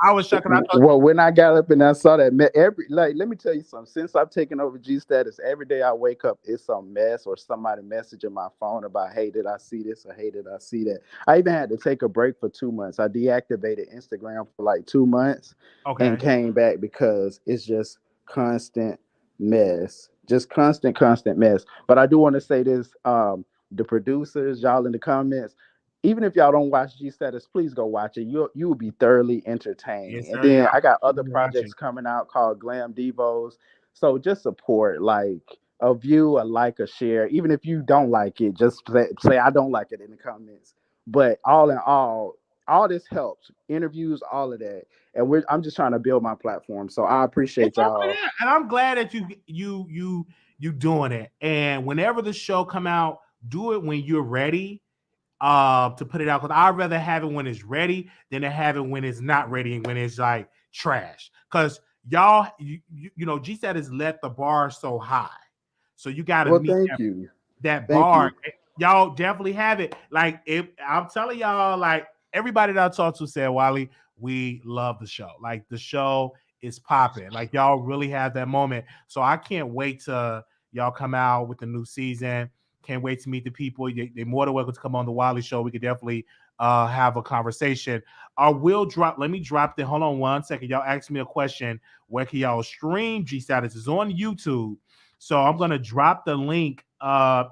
A: I was shocked and I thought,
B: Well, when I got up and I saw that, every like, let me tell you something. Since I've taken over G status, every day I wake up, it's some mess or somebody messaging my phone about, hey, did I see this or hey, did I see that? I even had to take a break for 2 months. I deactivated Instagram for like 2 months and
A: okay.
B: came back because it's just constant mess, just constant mess. But I do want to say this: the producers, y'all in the comments, even if y'all don't watch G Status, please go watch it. You will be thoroughly entertained.
A: Yes,
B: And
A: sir. Yeah,
B: then I got
A: I'm
B: other
A: watching.
B: projects coming out called Glam Devos. So just support, like a view, a like, a share. Even if you don't like it, just say I don't like it in the comments. But all in all this helps. Interviews, all of that. And I'm just trying to build my platform. So I
A: It's
B: appreciate
A: already
B: y'all.
A: there, and I'm glad that you doing it. And whenever the show come out, do it when you're ready to put it out. Because I'd rather have it when it's ready than to have it when it's not ready and when it's like trash. Because y'all, GSAT has let the bar so high, so you got to
B: Well,
A: meet
B: thank
A: that
B: you. Thank
A: bar.
B: you.
A: Y'all definitely have it. Like if I'm telling y'all, like everybody that I talked to said, Wiley, we love the show. Like the show is popping. Like y'all really have that moment. So I can't wait to y'all come out with the new season. Can't wait to meet the people. They're more than welcome to come on the Wiley Show. We could definitely have a conversation. I will drop. Let me drop the. Hold on 1 second. Y'all asked me a question. Where can y'all stream G Status? Is on YouTube. So I'm gonna drop the link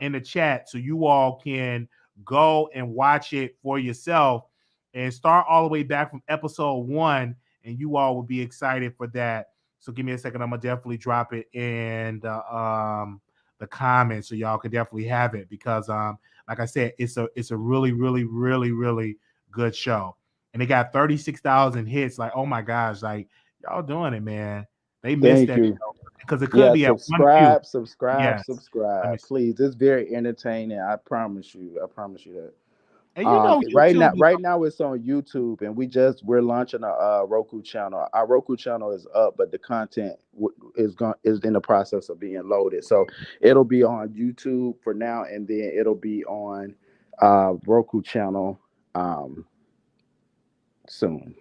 A: in the chat so you all can go and watch it for yourself and start all the way back from episode 1, and you all will be excited for that. So give me a second. I'm gonna definitely drop it in the comments so y'all can definitely have it because like I said, it's a really, really, really, really good show. And they got 36,000 hits. Like, oh my gosh, like y'all doing it, man. They missed
B: Thank
A: that
B: you.
A: because it could
B: Yeah,
A: be at one view. Yes. Let me
B: subscribe.
A: see.
B: Please. It's very entertaining. I promise you. I promise you that.
A: And YouTube is
B: Right now it's on YouTube, and we're launching a Roku channel. Our Roku channel is up, but the content is in the process of being loaded. So it'll be on YouTube for now, and then it'll be on Roku channel soon.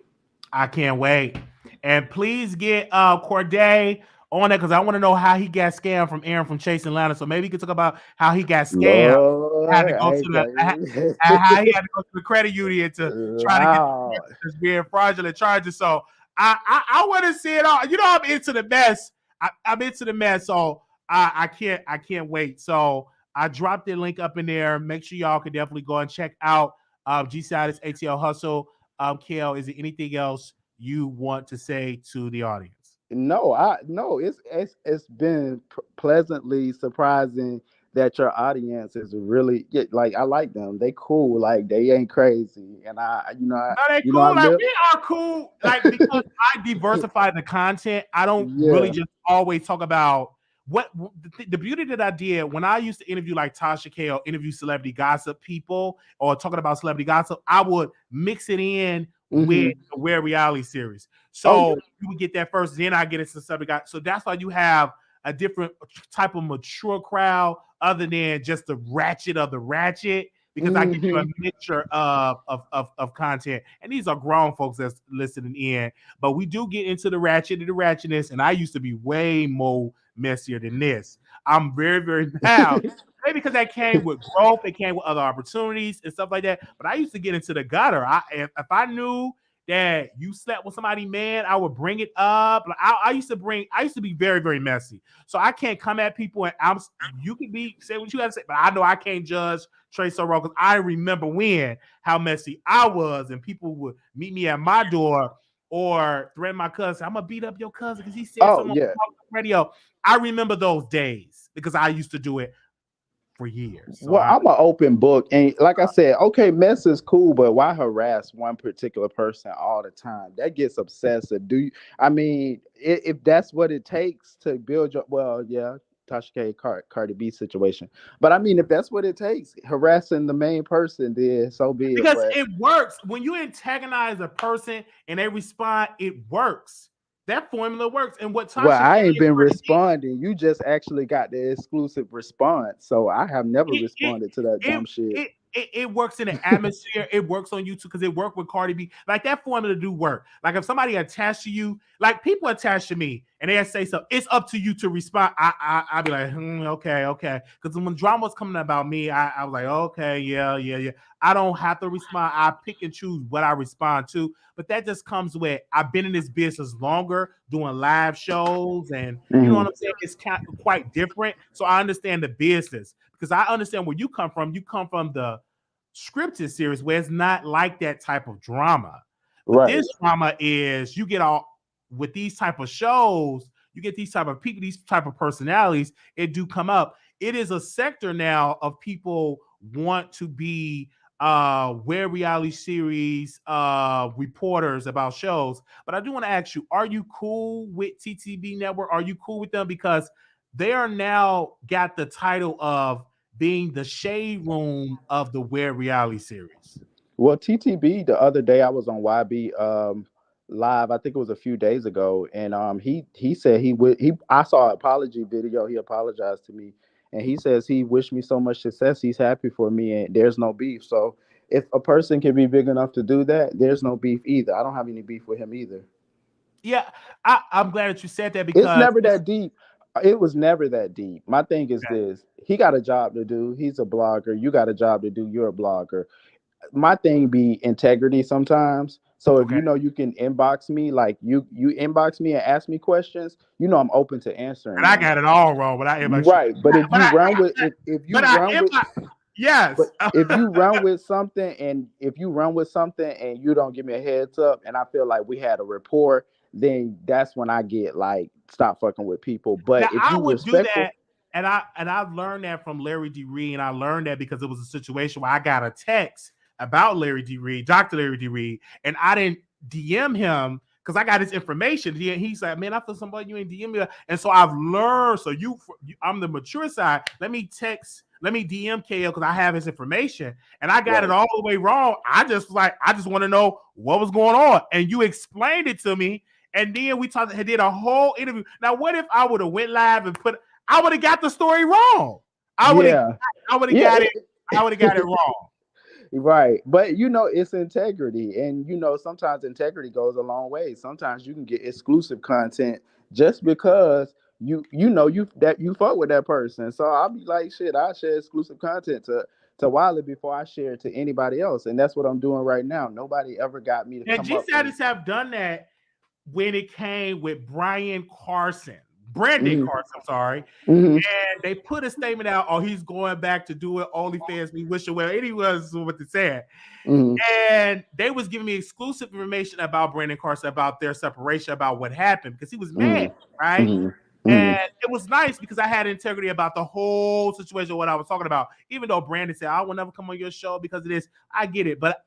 A: I can't wait. And please get Corday on it because I want to know how he got scammed from Aaron from Chase Atlanta. So maybe you could talk about how he got scammed. Had to
B: Lord,
A: go
B: I
A: to
B: ain't
A: the how he had to go to the credit union to try to get
B: wow.
A: this being fraudulent charges. So I want to see it all. I'm into the mess. I'm into the mess. So I can't wait. So I dropped the link up in there. Make sure y'all can definitely go and check out G Status ATL Hustle. Kale, is there anything else you want to say to the audience?
B: No, I no. It's been pleasantly surprising that your audience is really, yeah, like I like them. They cool. Like they ain't crazy, and
A: No, they
B: I
A: cool. Like
B: live.
A: we are cool. Like because I diversify the content. I don't really
B: Yeah.
A: just always talk about the beauty that I did when I used to interview like Tasha K or interview celebrity gossip people or talking about celebrity gossip. I would mix it in with
B: Hmm.
A: the Where Reality series.
B: Oh yeah.
A: So you would get that first, then I get into celebrity gossip. So that's why you have a different type of mature crowd other than just the ratchet of the ratchet because I give you a
B: Hmm.
A: mixture of content. And these are grown folks that's listening in. But we do get into the ratchet and the ratchetness. And I used to be way more messier than this. I'm very, very now. Maybe because that came with growth, it came with other opportunities and stuff like that. But I used to get into the gutter. If I knew that you slept with somebody, man, I would bring it up. Like, I used to be very, very messy. So I can't come at people and you can say what you got to say, but I know I can't judge Trey so wrong because I remember how messy I was, and people would meet me at my door or threaten my cousin. I'm gonna beat up your cousin because he said
B: Oh
A: something on
B: yeah.
A: the radio. I remember those days because I used to do it for years. So
B: Well, I'm an open book, and like I said, okay, mess is cool, but why harass one particular person all the time? That gets obsessive. Do you? I mean, if that's what it takes to build your, well, yeah, Tasha K, Cardi B situation, but I mean, if that's what it takes, harassing the main person, then so be it.
A: because
B: But
A: it works when you antagonize a person and they respond, it works. That formula works. And what
B: well,
A: Tasha K
B: I ain't
A: and
B: been
A: Cardi B,
B: responding. You just actually got the exclusive response, so I have never
A: it it
B: responded to that
A: it
B: dumb shit.
A: it works in the atmosphere. It works on YouTube because it worked with Cardi B. Like that formula do work. Like if somebody attached to you, like people attach to me and they say so, it's up to you to respond. I be like, okay, okay. Because when drama was coming about me, I was like, okay, yeah, yeah, yeah. I don't have to respond. I pick and choose what I respond to. But that just comes with I've been in this business longer, doing live shows, and you know what
B: Mhm.
A: I'm saying. It's quite different, so I understand the business because I understand where you come from. You come from the scripted series where it's not like that type of drama. But
B: Right.
A: this drama is you get all with these type of shows, you get these type of people, these type of personalities, it do come up. It is a sector now of people want to be where reality series reporters about shows. But I do want to ask you, are you cool with TTB Network? Are you cool with them? Because they are now got the title of being the shade room of the Where reality series.
B: Well, TTB the other day I was on YB live. I think it was a few days ago, and he said he would he I saw an apology video. He apologized to me, and he says he wished me so much success. He's happy for me, and there's no beef. So if a person can be big enough to do that, there's no beef either. I don't have any beef with him either.
A: Yeah, I'm glad that you said that
B: It's
A: because
B: never
A: it's
B: that deep. It was never that deep. My thing is
A: okay.
B: this: he got a job to do. He's a blogger. You got a job to do. You're a blogger. My thing be integrity sometimes. So if
A: Okay.
B: you know you can inbox me, like you inbox me and ask me questions, you know I'm open to answering
A: And I
B: them.
A: got it all wrong, but I am
B: Right. But if
A: but
B: you
A: I
B: run with if you
A: but I
B: run
A: am
B: with but
A: yes.
B: if you run with something and if you run with something and you don't give me a heads up and I feel like we had a rapport, then that's when I get like stop fucking with people. But
A: Now
B: if
A: I
B: you
A: would do
B: respectful,
A: that, and I learned that from Larry D. Reid, and I learned that because it was a situation where I got a text about Larry D. Reid, Dr. Larry D. Reid, and I didn't DM him because I got his information. He's like, man, I feel somebody you ain't DM me, and so I've learned. So I'm the mature side. Let me DM KL because I have his information, and I got it
B: right?
A: all the way wrong. I just want to know what was going on, and you explained it to me, and then we talked, did a whole interview. Now, what if I would have went live and I would have got the story wrong. I would have,
B: Yeah,
A: I would have
B: yeah.
A: got it. I would have got it wrong.
B: Right. But you know, it's integrity. And you know, sometimes integrity goes a long way. Sometimes you can get exclusive content just because you know you fuck with that person. So I'll be like, shit, I share exclusive content to Wiley before I share it to anybody else. And that's what I'm doing right now. Nobody ever got me to
A: And
B: come
A: G
B: up and
A: status have done that when it came with Brandon
B: hmm
A: Carson. I'm sorry,
B: hmm
A: and they put a statement out. Oh, he's going back to do it. OnlyFans. We wish it well. It was what they said.
B: hmm
A: And they was giving me exclusive information about Brandon Carson, about their separation, about what happened because he was mad,
B: hmm
A: right?
B: hmm hmm
A: And it was nice because I had integrity about the whole situation, what I was talking about. Even though Brandon said I will never come on your show because of this, I get it. But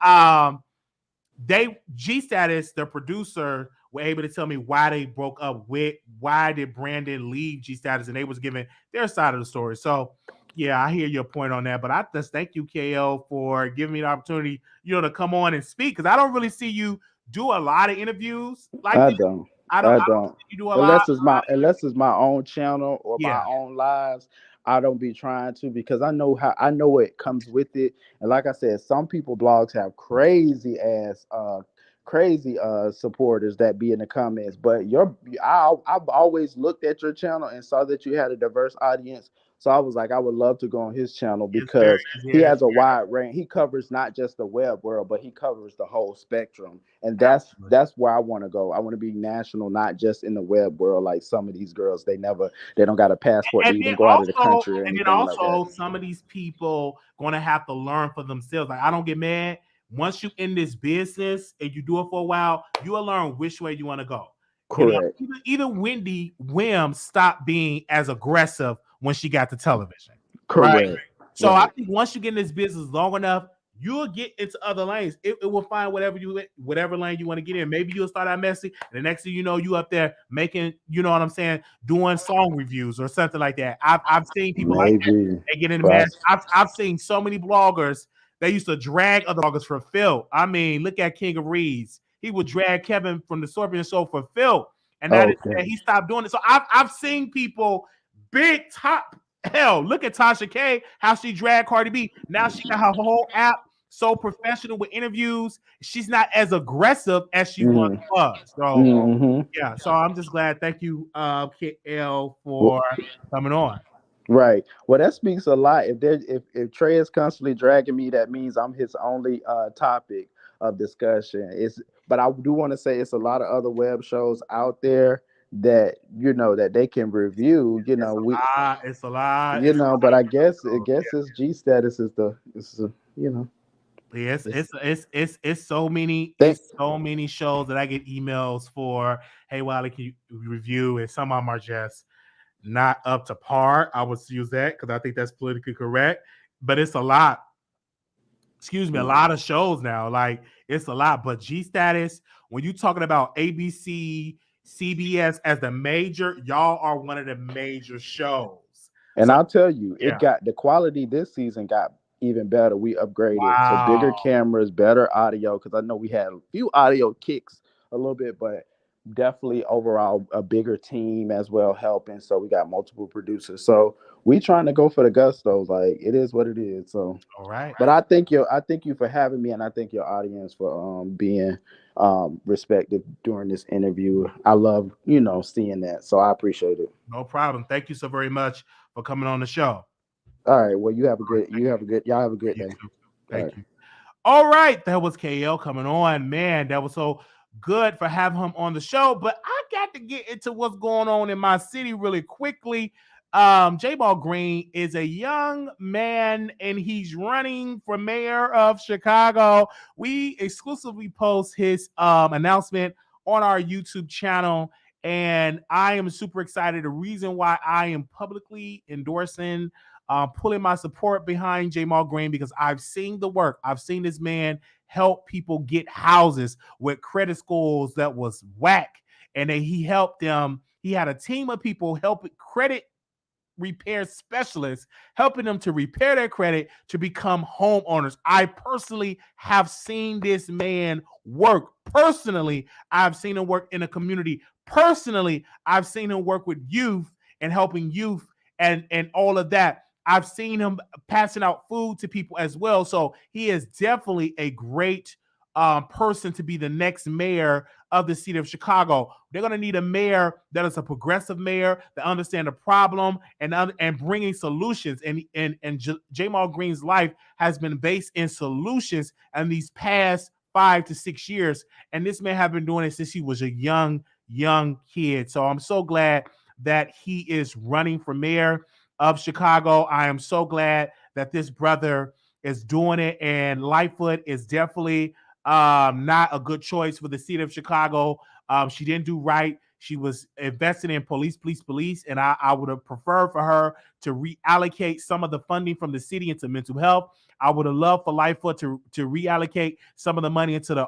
A: they G Status, the producer, were able to tell me why they broke up with why did Brandon leave G Status, and they was giving their side of the story. So yeah, I hear your point on that. But I just thank you, KL, for giving me the opportunity, to come on and speak because I don't really see you do a lot of interviews like
B: I
A: this.
B: don't.
A: I
B: I
A: don't
B: don't.
A: see you do a lot.
B: Unless it's my own channel or my
A: Yeah.
B: own lives, I don't be trying to because I know what comes with it. And like I said, some people blogs have crazy supporters that be in the comments. But I've always looked at your channel and saw that you had a diverse audience. So I was like, I would love to go on his channel
A: It's very,
B: because he
A: yeah,
B: has a wide range. He covers not just the web world, but he covers the whole spectrum. And
A: absolutely.
B: that's where I want to go. I want to be national, not just in the web world. Like some of these girls, they don't got a passport to even go out of the country or
A: And then
B: anything like that.
A: also, some of these people going to have to learn for themselves. Like, I don't get mad. Once you in this business and you do it for a while, you will learn which way you want to go. You know,
B: Correct.
A: even Wendy Williams stopped being as aggressive when she got to television, right?
B: Correct.
A: So I
B: Right.
A: think once you get in this business long enough, you'll get into other lanes. It will find whatever lane you want to get in. Maybe you'll start out messy, and the next thing you know, you up there making, you know what I'm saying, doing song reviews or something like that. I've seen people like that.
B: Maybe.
A: They get in the mess.
B: But
A: I've seen so many bloggers. They used to drag other bloggers for Phil. I mean, look at King of Reeds. He would drag Kevin from the Scorpion Show for Phil, and that is
B: okay.
A: that he stopped doing it. So I've seen people big top. Hell, look at Tasha K, how she dragged Cardi B. Now she got her whole app so professional with interviews. She's not as aggressive as she once
B: Hmm.
A: was. So
B: Hmm.
A: yeah, so I'm just glad. Thank you, KL, for coming on.
B: Right. Well, that speaks a lot. If Trey is constantly dragging me, that means I'm his only topic of discussion. But I do want to say it's a lot of other web shows out there that that they can review.
A: It's a lot. It's a lot. It's a
B: But I
A: lot.
B: guess his G status is you know
A: Yes,
B: it's
A: it's
B: they,
A: so many shows that I get emails for. Hey, Wiley, can you review? And some of them are just not up to par. I would use that because I think that's politically correct. But it's a lot. Excuse me, a lot of shows now. Like it's a lot. But G Status, when you talking about ABC, CBS as the major, y'all are one of the major shows.
B: and
A: So
B: I'll tell you, it
A: yeah,
B: got the quality this season got even better. We upgraded to bigger
A: wow.
B: cameras, better audio because I know we had a few audio kicks a little bit, but definitely overall a bigger team as well helping. So we got multiple producers. So we trying to go for the gustos. Like it is what it is. So,
A: All right.
B: but I thank you for having me, and I thank your audience for being respected during this interview. I love seeing that. So I appreciate it.
A: No problem. Thank you so very much for coming on the show.
B: All right. Well, y'all have a good
A: You
B: day.
A: too.
B: All right.
A: Thank you. All right, that was KL coming on. Man, that was so good for having him on the show. But I got to get into what's going on in my city really quickly. Jaymal Green is a young man and he's running for mayor of Chicago. We exclusively post his announcement on our YouTube channel, and I am super excited. The reason why I am publicly endorsing pulling my support behind Jaymal Green because I've seen the work. I've seen this man help people get houses with credit scores that was whack, and then he helped them. He had a team of people helping credit repair specialists, helping them to repair their credit to become homeowners. I personally have seen this man work. Personally, I've seen him work in a community. Personally, I've seen him work with youth and helping youth and all of that. I've seen him passing out food to people as well. So he is definitely a great person to be the next mayor of the city of Chicago. They're going to need a mayor that is a progressive mayor that understands the problem and bringing solutions. And Jaymal Green's life has been based in solutions in these past 5 to 6 years. And this man has been doing it since he was a young kid. So I'm so glad that he is running for mayor of Chicago. I am so glad that this brother is doing it. And Lightfoot is definitely not a good choice for the city of Chicago. She didn't do right. She was invested in police, and I would have preferred for her to reallocate some of the funding from the city into mental health. I would have loved for Lightfoot to reallocate some of the money into the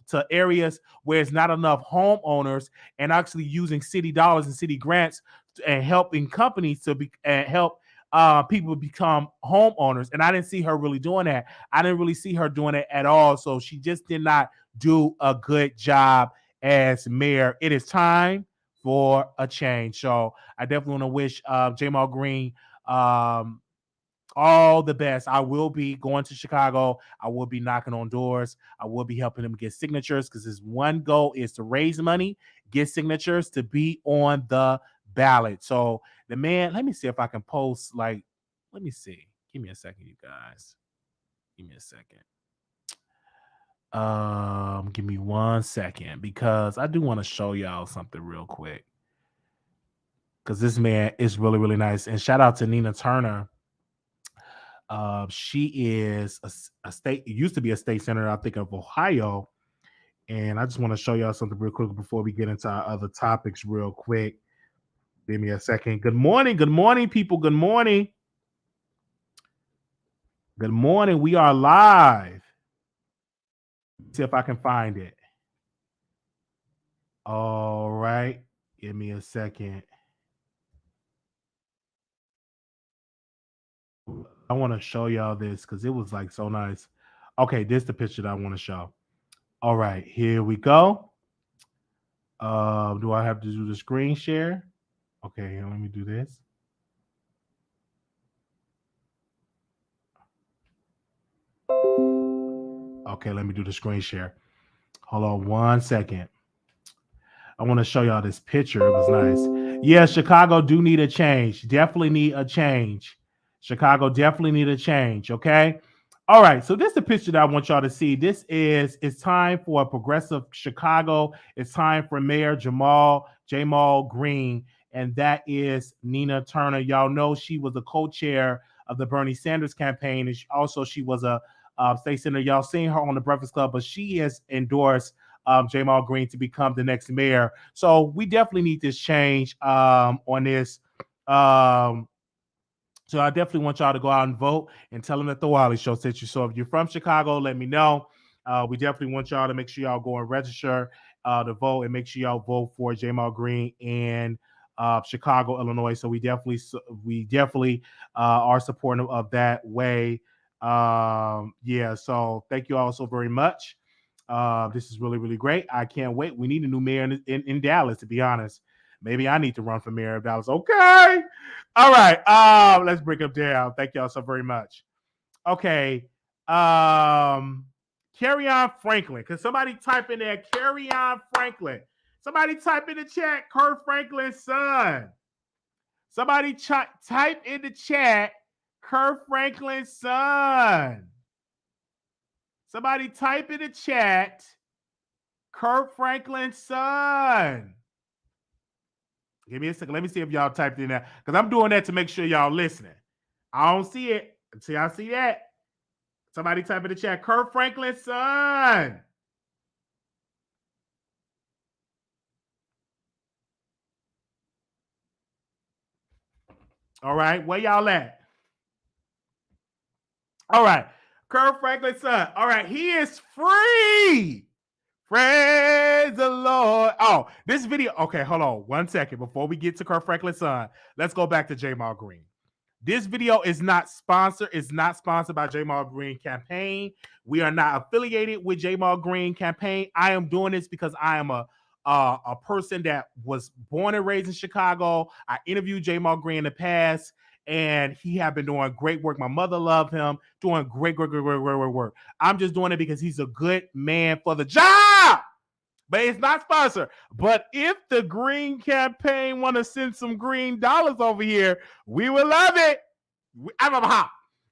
A: to areas where it's not enough homeowners and actually using city dollars and city grants and helping companies to be and help people become homeowners. And I didn't see her really doing that. I didn't really see her doing it at all. So she just did not do a good job as mayor. It is time for a change. So I definitely want to wish Jaymal Green all the best. I will be going to Chicago. I will be knocking on doors. I will be helping him get signatures because his one goal is to raise money, get signatures to be on the ballot. So the man, let me see if I can post, like, let me see. Give me a second, you guys. Give me a second. Give me 1 second because I do want to show y'all something real quick. Because this man is really, really nice. And shout out to Nina Turner. She is a state, used to be a state senator, I think, of Ohio. And I just want to show y'all something real quick before we get into our other topics real quick. Give me a second. Good morning, people. Good morning. Good morning. We are live. See if I can find it. All right. Give me a second. I want to show y'all this because it was like so nice. Okay, this is the picture that I want to show. All right, here we go. Do I have to do the screen share? Okay, let me do this. Okay, let me do the screen share. Hold on 1 second. I want to show y'all this picture. It was nice. Yeah, Chicago do need a change. Definitely need a change. Chicago definitely need a change. Okay. All right. So this is the picture that I want y'all to see. It's time for a progressive Chicago. It's time for Mayor Jaymal Green. And that is Nina Turner. Y'all know she was a co-chair of the Bernie Sanders campaign. And she was a state senator. Y'all seen her on the Breakfast Club, but she has endorsed Jaymal Green to become the next mayor. So we definitely need this change on this. So I definitely want y'all to go out and vote and tell them that the Wiley Show sent you. So if you're from Chicago, let me know. We definitely want y'all to make sure y'all go and register to vote and make sure y'all vote for Jaymal Green in Chicago, Illinois. So we definitely are supportive of that way. Yeah. So thank you all so very much. This is really, really great. I can't wait. We need a new mayor in Dallas, to be honest. Maybe I need to run for mayor of Dallas. Okay. All right. Let's break up down. Thank y'all so very much. Okay. Kerrion Franklin. Can somebody type in there? Kerrion Franklin. Somebody type in the chat. Kurt Franklin's son. Somebody type in the chat. Kurt Franklin's son. Somebody type in the chat. Kurt Franklin's son. Give me a second. Let me see if y'all typed in that. Because I'm doing that to make sure y'all listening. I don't see it until y'all see that. Somebody type in the chat. Kurt Franklin's son. All right. Where y'all at? All right. Kurt Franklin's son. All right. He is free. Praise the Lord. Oh, this video. Okay, hold on 1 second. Before we get to Kurt Franklin's son, let's go back to Jaymal Green. This video is not sponsored. It's not sponsored by Jaymal Green campaign. We are not affiliated with Jaymal Green campaign. I am doing this because I am a person that was born and raised in Chicago. I interviewed Jaymal Green in the past, and he had been doing great work. My mother loved him, doing great work. I'm just doing it because he's a good man for the job. But it's not sponsored. But if the Green campaign want to send some green dollars over here, we will love it.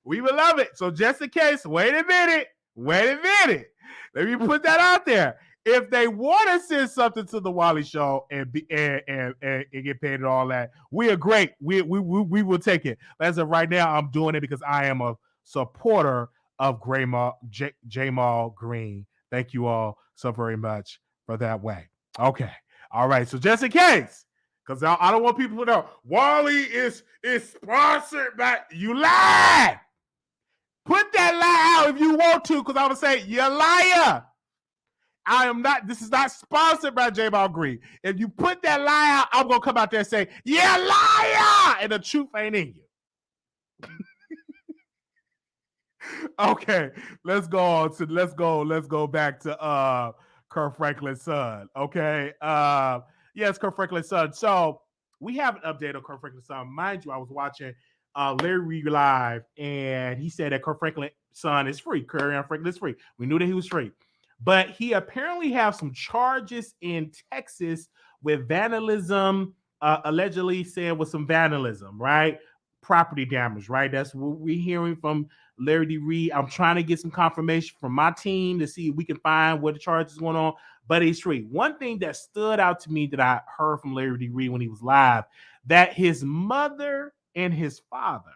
A: We will love it. So just in case, wait a minute. Let me put that out there. If they want to send something to the Wiley Show and get paid and all that, we are great. We will take it. As of right now, I'm doing it because I am a supporter of Jaymal Green. Thank you all so very much for that way. Okay. All right. So just in case, because I don't want people to know, Wiley is sponsored by, you lie. Put that lie out if you want to, because I would say, you liar. I am not, this is not sponsored by Jaymal Green. If you put that lie out, I'm going to come out there and say, yeah, liar. And the truth ain't in you. Okay, let's go back to Kurt Franklin's son. Okay. Yes, Kurt Franklin's son. So we have an update on Kurt Franklin's son. Mind you, I was watching Larry Reid live, and he said that Kurt Franklin's son is free. Kerrion Franklin is free. We knew that he was free. But he apparently has some charges in Texas with vandalism allegedly said was some vandalism, right? Property damage, right? That's what we're hearing from Larry D. Reid. I'm trying to get some confirmation from my team to see if we can find what the charge is going on, but it's free. One thing that stood out to me that I heard from Larry D. Reid when he was live, that his mother and his father,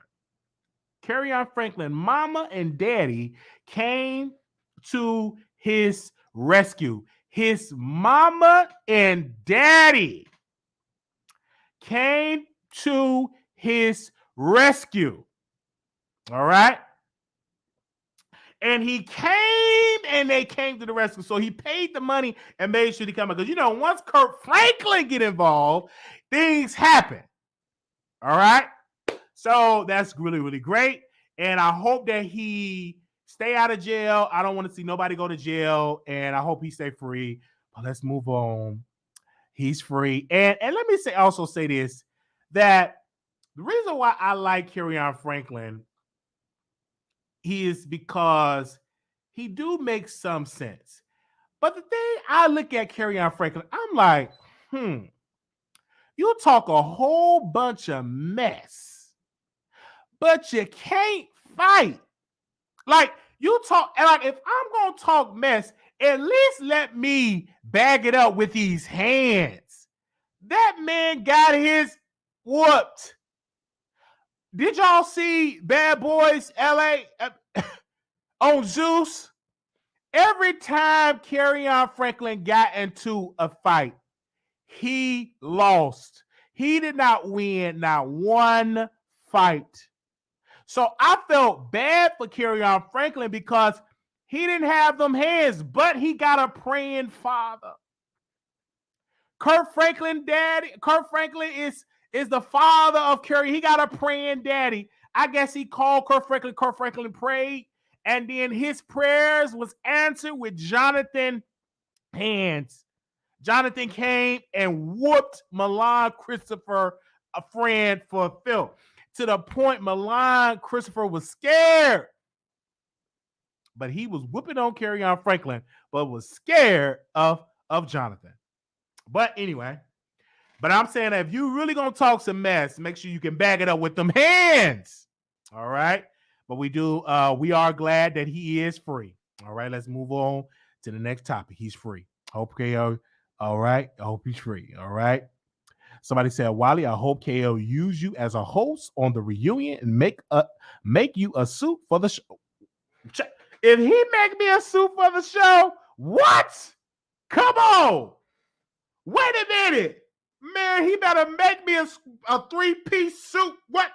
A: Kerrion Franklin, mama and daddy, came to his rescue. His mama and daddy came to his rescue. All right. And he came and they came to the rescue. So he paid the money and made sure to come. Because, once Kurt Franklin get involved, things happen. All right. So that's really, really great. And I hope that he stay out of jail. I don't want to see nobody go to jail. And I hope he stay free. But let's move on. He's free. And let me also say this, that the reason why I like Kerrion Franklin is because he do make some sense. But the thing I look at Kerrion Franklin, I'm like, you talk a whole bunch of mess, but you can't fight. Like, you talk, like, if I'm going to talk mess, at least let me bag it up with these hands. That man got his whooped. Did y'all see Bad Boys LA on Zeus? Every time Kerrion Franklin got into a fight, he lost. He did not win not one fight. So I felt bad for Kerrion Franklin because he didn't have them hands, but he got a praying father. Kurt Franklin is the father of Kerrion. He got a praying daddy. I guess he called Kurt Franklin. Kurt Franklin prayed, and then his prayers was answered with Jonathan hands. Jonathan came and whooped Milan Christopher, a friend, for Phil. To the point Milan Christopher was scared. But he was whooping on Kerrion Franklin, but was scared of Jonathan. But anyway, I'm saying that if you really gonna talk some mess, make sure you can back it up with them hands. All right. But we are glad that he is free. All right, let's move on to the next topic. He's free. Hope KO. All right. I hope he's free. All right. Somebody said, Wiley, I hope KO use you as a host on the reunion and make you a suit for the show. If he make me a suit for the show, what? Come on. Wait a minute. Man, he better make me a 3-piece suit. What?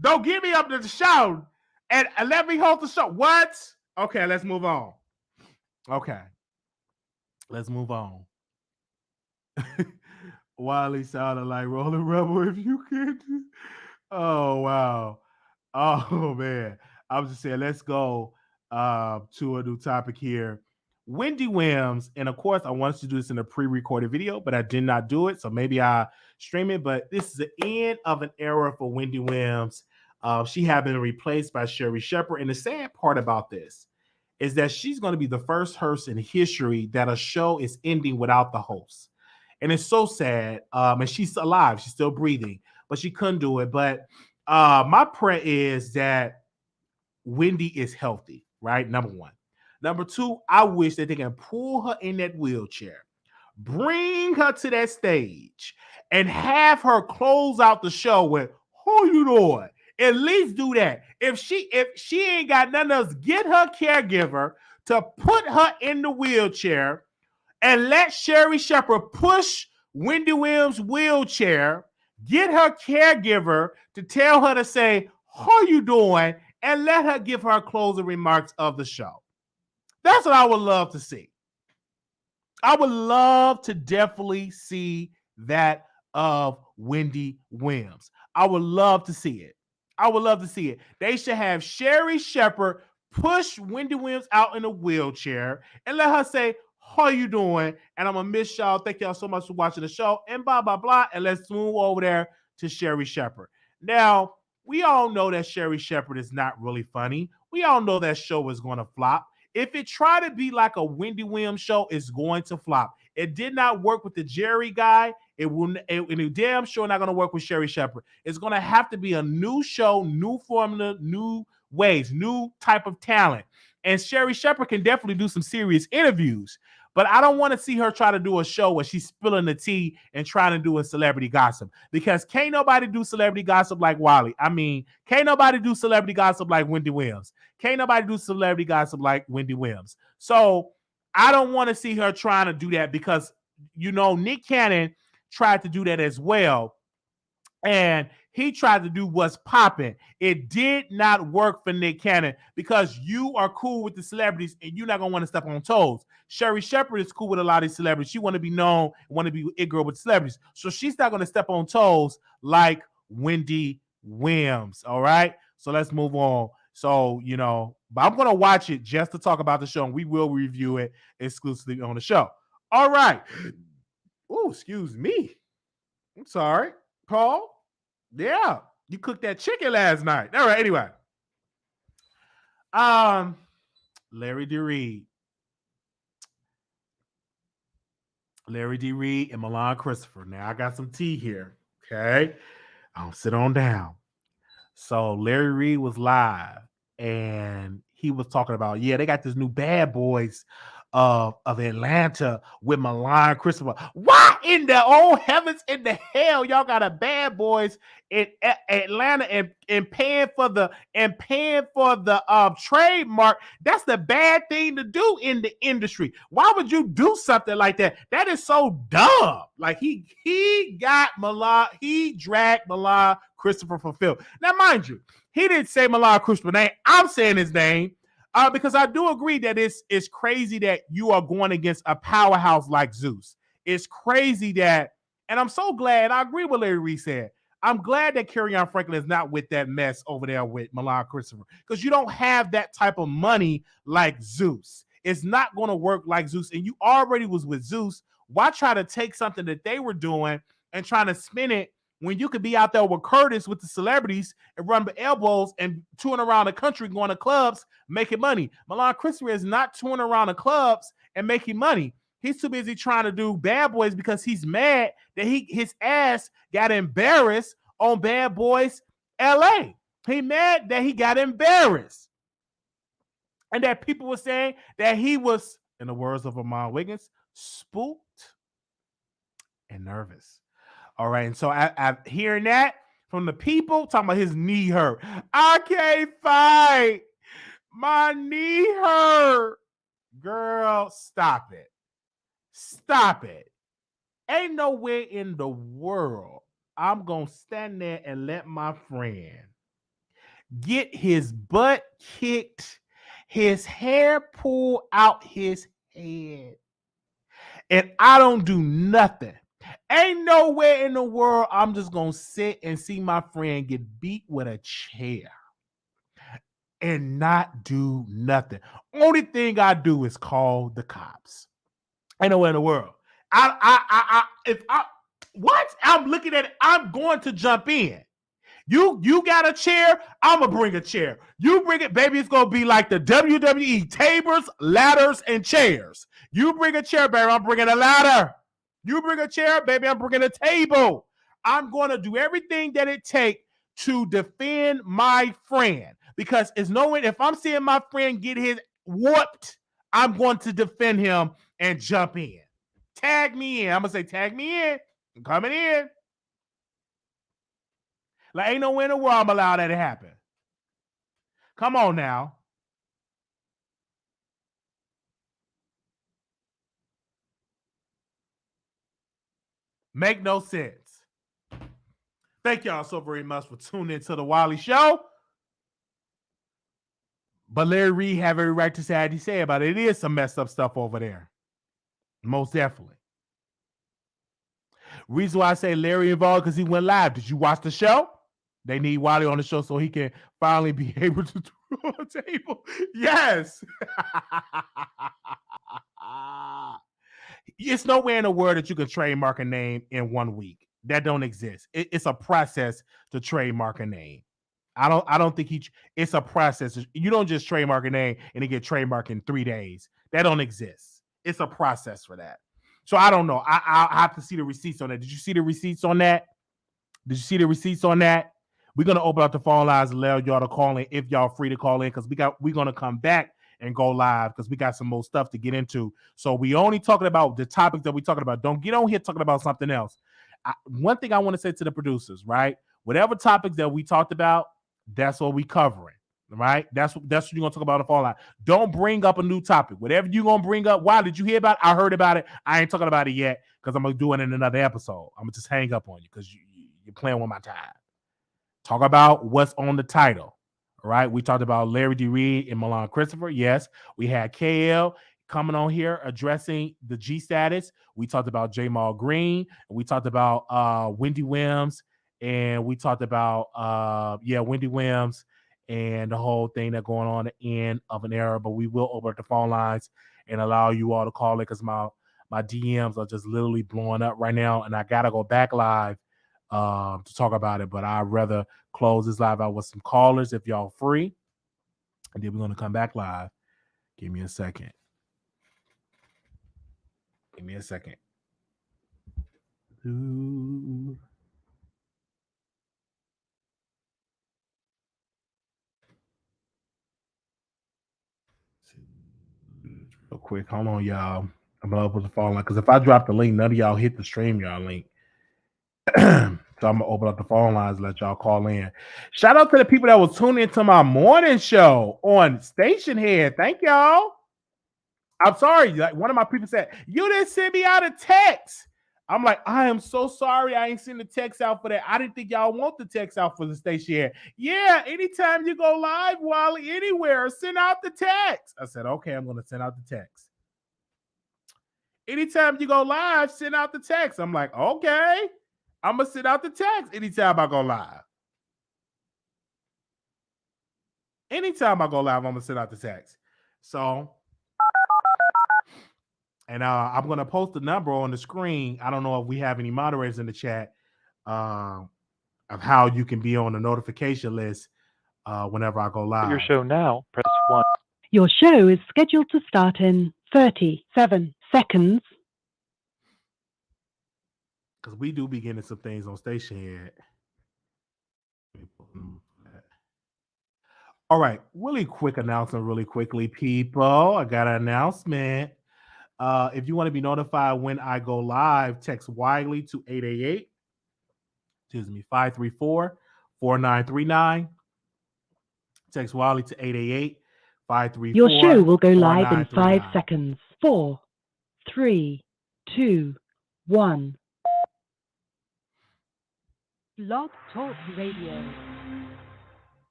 A: Don't give me up to the show and let me host the show. What? Okay, let's move on. Okay. Let's move on. Wiley sounded like Rolling Rebel if you could. Oh, wow. Oh, man. I was just saying, let's go to a new topic here. Wendy Williams, and of course, I wanted to do this in a pre-recorded video, but I did not do it, so maybe I'll stream it. But this is the end of an era for Wendy Williams. She had been replaced by Sherri Shepherd, and the sad part about this is that she's going to be the first host in history that a show is ending without the host. And it's so sad. And she's alive. She's still breathing, but she couldn't do it. But my prayer is that Wendy is healthy, right? Number one. Number two, I wish that they can pull her in that wheelchair, bring her to that stage, and have her close out the show with, "How you doing?" At least do that. If she ain't got nothing else, get her caregiver to put her in the wheelchair and let Sherri Shepherd push Wendy Williams' wheelchair. Get her caregiver to tell her to say, "How you doing?" and let her give her closing remarks of the show. That's what I would love to see. I would love to definitely see that of Wendy Williams. I would love to see it. I would love to see it. They should have Sherri Shepherd push Wendy Williams out in a wheelchair and let her say, "How you doing?" And I'm going to miss y'all. Thank y'all so much for watching the show. And blah, blah, blah. And let's move over there to Sherri Shepherd. Now, we all know that Sherri Shepherd is not really funny. We all know that show is going to flop. If it try to be like a Wendy Williams show, it's going to flop. It did not work with the Jerry guy. It damn sure not going to work with Sherry Shepherd. It's going to have to be a new show, new formula, new ways, new type of talent. And Sherry Shepherd can definitely do some serious interviews. But I don't want to see her try to do a show where she's spilling the tea and trying to do a celebrity gossip, because can't nobody do celebrity gossip like Wiley. I mean, can't nobody do celebrity gossip like Wendy Williams. Can't nobody do celebrity gossip like Wendy Williams. So I don't want to see her trying to do that, because, Nick Cannon tried to do that as well. And he tried to do what's popping. It did not work for Nick Cannon, because you are cool with the celebrities and you're not going to want to step on toes. Sherry Shepherd is cool with a lot of these celebrities. She want to be known, want to be it girl with celebrities. So she's not going to step on toes like Wendy Williams. All right. So let's move on. So, but I'm going to watch it just to talk about the show, and we will review it exclusively on the show. All right. Oh, excuse me. I'm sorry, Paul. Yeah, you cooked that chicken last night. All right, anyway. Larry D. Reid. Larry D. Reid and Milan Christopher. Now I got some tea here. Okay. I'll sit on down. So Larry Reid was live and he was talking about, they got this new Bad Boys of Atlanta with Milan Christopher. Why in the old heavens in the hell y'all got a Bad Boys in Atlanta and paying for the trademark? That's the bad thing to do in the industry. Why would you do something like that? That is so dumb. Like he got Milan, he dragged Milan Christopher for film. Now, mind you, he didn't say Milan Christopher's name. I'm saying his name. Because I do agree that it's crazy that you are going against a powerhouse like Zeus. It's crazy that, and I'm so glad, I agree with Larry Reid said, I'm glad that Kerrion Franklin is not with that mess over there with Milan Christopher, because you don't have that type of money like Zeus. It's not going to work like Zeus, and you already was with Zeus. Why try to take something that they were doing and trying to spin it when you could be out there with Curtis with the celebrities and run the elbows and touring around the country, going to clubs, making money? Milan Christopher is not touring around the clubs and making money. He's too busy trying to do Bad Boys because he's mad that his ass got embarrassed on Bad Boys LA. He mad that he got embarrassed. And that people were saying that he was, in the words of Amon Wiggins, spooked and nervous. All right, and so I'm hearing that from the people talking about his knee hurt. I can't fight. My knee hurt. Girl, stop it. Stop it. Ain't nowhere in the world I'm going to stand there and let my friend get his butt kicked, his hair pulled out his head, and I don't do nothing. Ain't nowhere in the world I'm just going to sit and see my friend get beat with a chair and not do nothing. Only thing I do is call the cops. Ain't nowhere in the world. What? I'm looking at it. I'm going to jump in. You got a chair? I'm going to bring a chair. You bring it, baby, it's going to be like the WWE, tables, ladders, and chairs. You bring a chair, baby, I'm bringing a ladder. You bring a chair, baby, I'm bringing a table. I'm going to do everything that it takes to defend my friend, because it's knowing if I'm seeing my friend get his whooped, I'm going to defend him and jump in. Tag me in. I'm going to say, tag me in. I'm coming in. Like, ain't nowhere in the world I'm allowed that to happen. Come on now. Make no sense. Thank y'all so very much for tuning into the Wiley Show. But Larry Reid have every right to say what he said about it. It is some messed up stuff over there. Most definitely. Reason why I say Larry involved, because he went live. Did you watch the show? They need Wiley on the show so he can finally be able to throw a table. Yes. It's nowhere in the world that you can trademark a name in 1 week. That don't exist. It's a process to trademark a name. I don't think it's a process. You don't just trademark a name and it get trademarked in 3 days. That don't exist. It's a process for that. So I don't know. I'll have to see the receipts on that. Did you see the receipts on that? Did you see the receipts on that? We're gonna open up the phone lines and allow y'all to call in if y'all free to call in, because we're gonna come back and go live because we got some more stuff to get into. So we only talking about the topics that we're talking about. Don't get on here talking about something else. One thing I want to say to the producers, right? Whatever topics that we talked about, that's what we covering. Right? That's what you're gonna talk about on the phone line. Don't bring up a new topic. Whatever you're gonna bring up, why did you hear about it? I heard about it. I ain't talking about it yet because I'm gonna do it in another episode. I'm gonna just hang up on you because you're playing with my time. Talk about what's on the title. All right. We talked about Larry D. Reid and Milan Christopher. Yes. We had KL coming on here addressing the G status. We talked about Jaymal Green. We talked about Wendy Williams. And we talked about Wendy Williams and the whole thing that's going on at the end of an era. But we will open up the phone lines and allow you all to call it because my DMs are just literally blowing up right now. And I gotta go back live to talk about it, but I'd rather close this live out with some callers if y'all free, and then we're going to come back live. Give me a second. Ooh. Real quick, hold on, y'all. I'm gonna open the phone line because if I drop the link, none of y'all hit the stream y'all link. So I'm gonna open up the phone lines and let y'all call in. Shout out to the people that was tuning into my morning show on Station Head. Thank y'all. I'm sorry. Like one of my people said, you didn't send me out a text. I'm like, I am so sorry. I ain't sent the text out for that. I didn't think y'all want the text out for the Station Head. Yeah, anytime you go live, Wiley, anywhere, send out the text. I said, okay, I'm gonna send out the text. Anytime you go live, send out the text. I'm like, okay. I'm going to send out the text anytime I go live. Anytime I go live, I'm going to send out the text. So, and I'm going to post the number on the screen. I don't know if we have any moderators in the chat of how you can be on the notification list whenever I go live.
C: Your show now, press 1.
D: Your show is scheduled to start in 37 seconds.
A: Because we do be getting some things on Station Head. All right, really quick announcement, really quickly, people. I got an announcement. If you want to be notified when I go live, text Wiley to 534-4939. Text Wiley to 888-534.
D: Your show will go live in 5 seconds. 4, 3, 2, 1. Blog Talk Radio.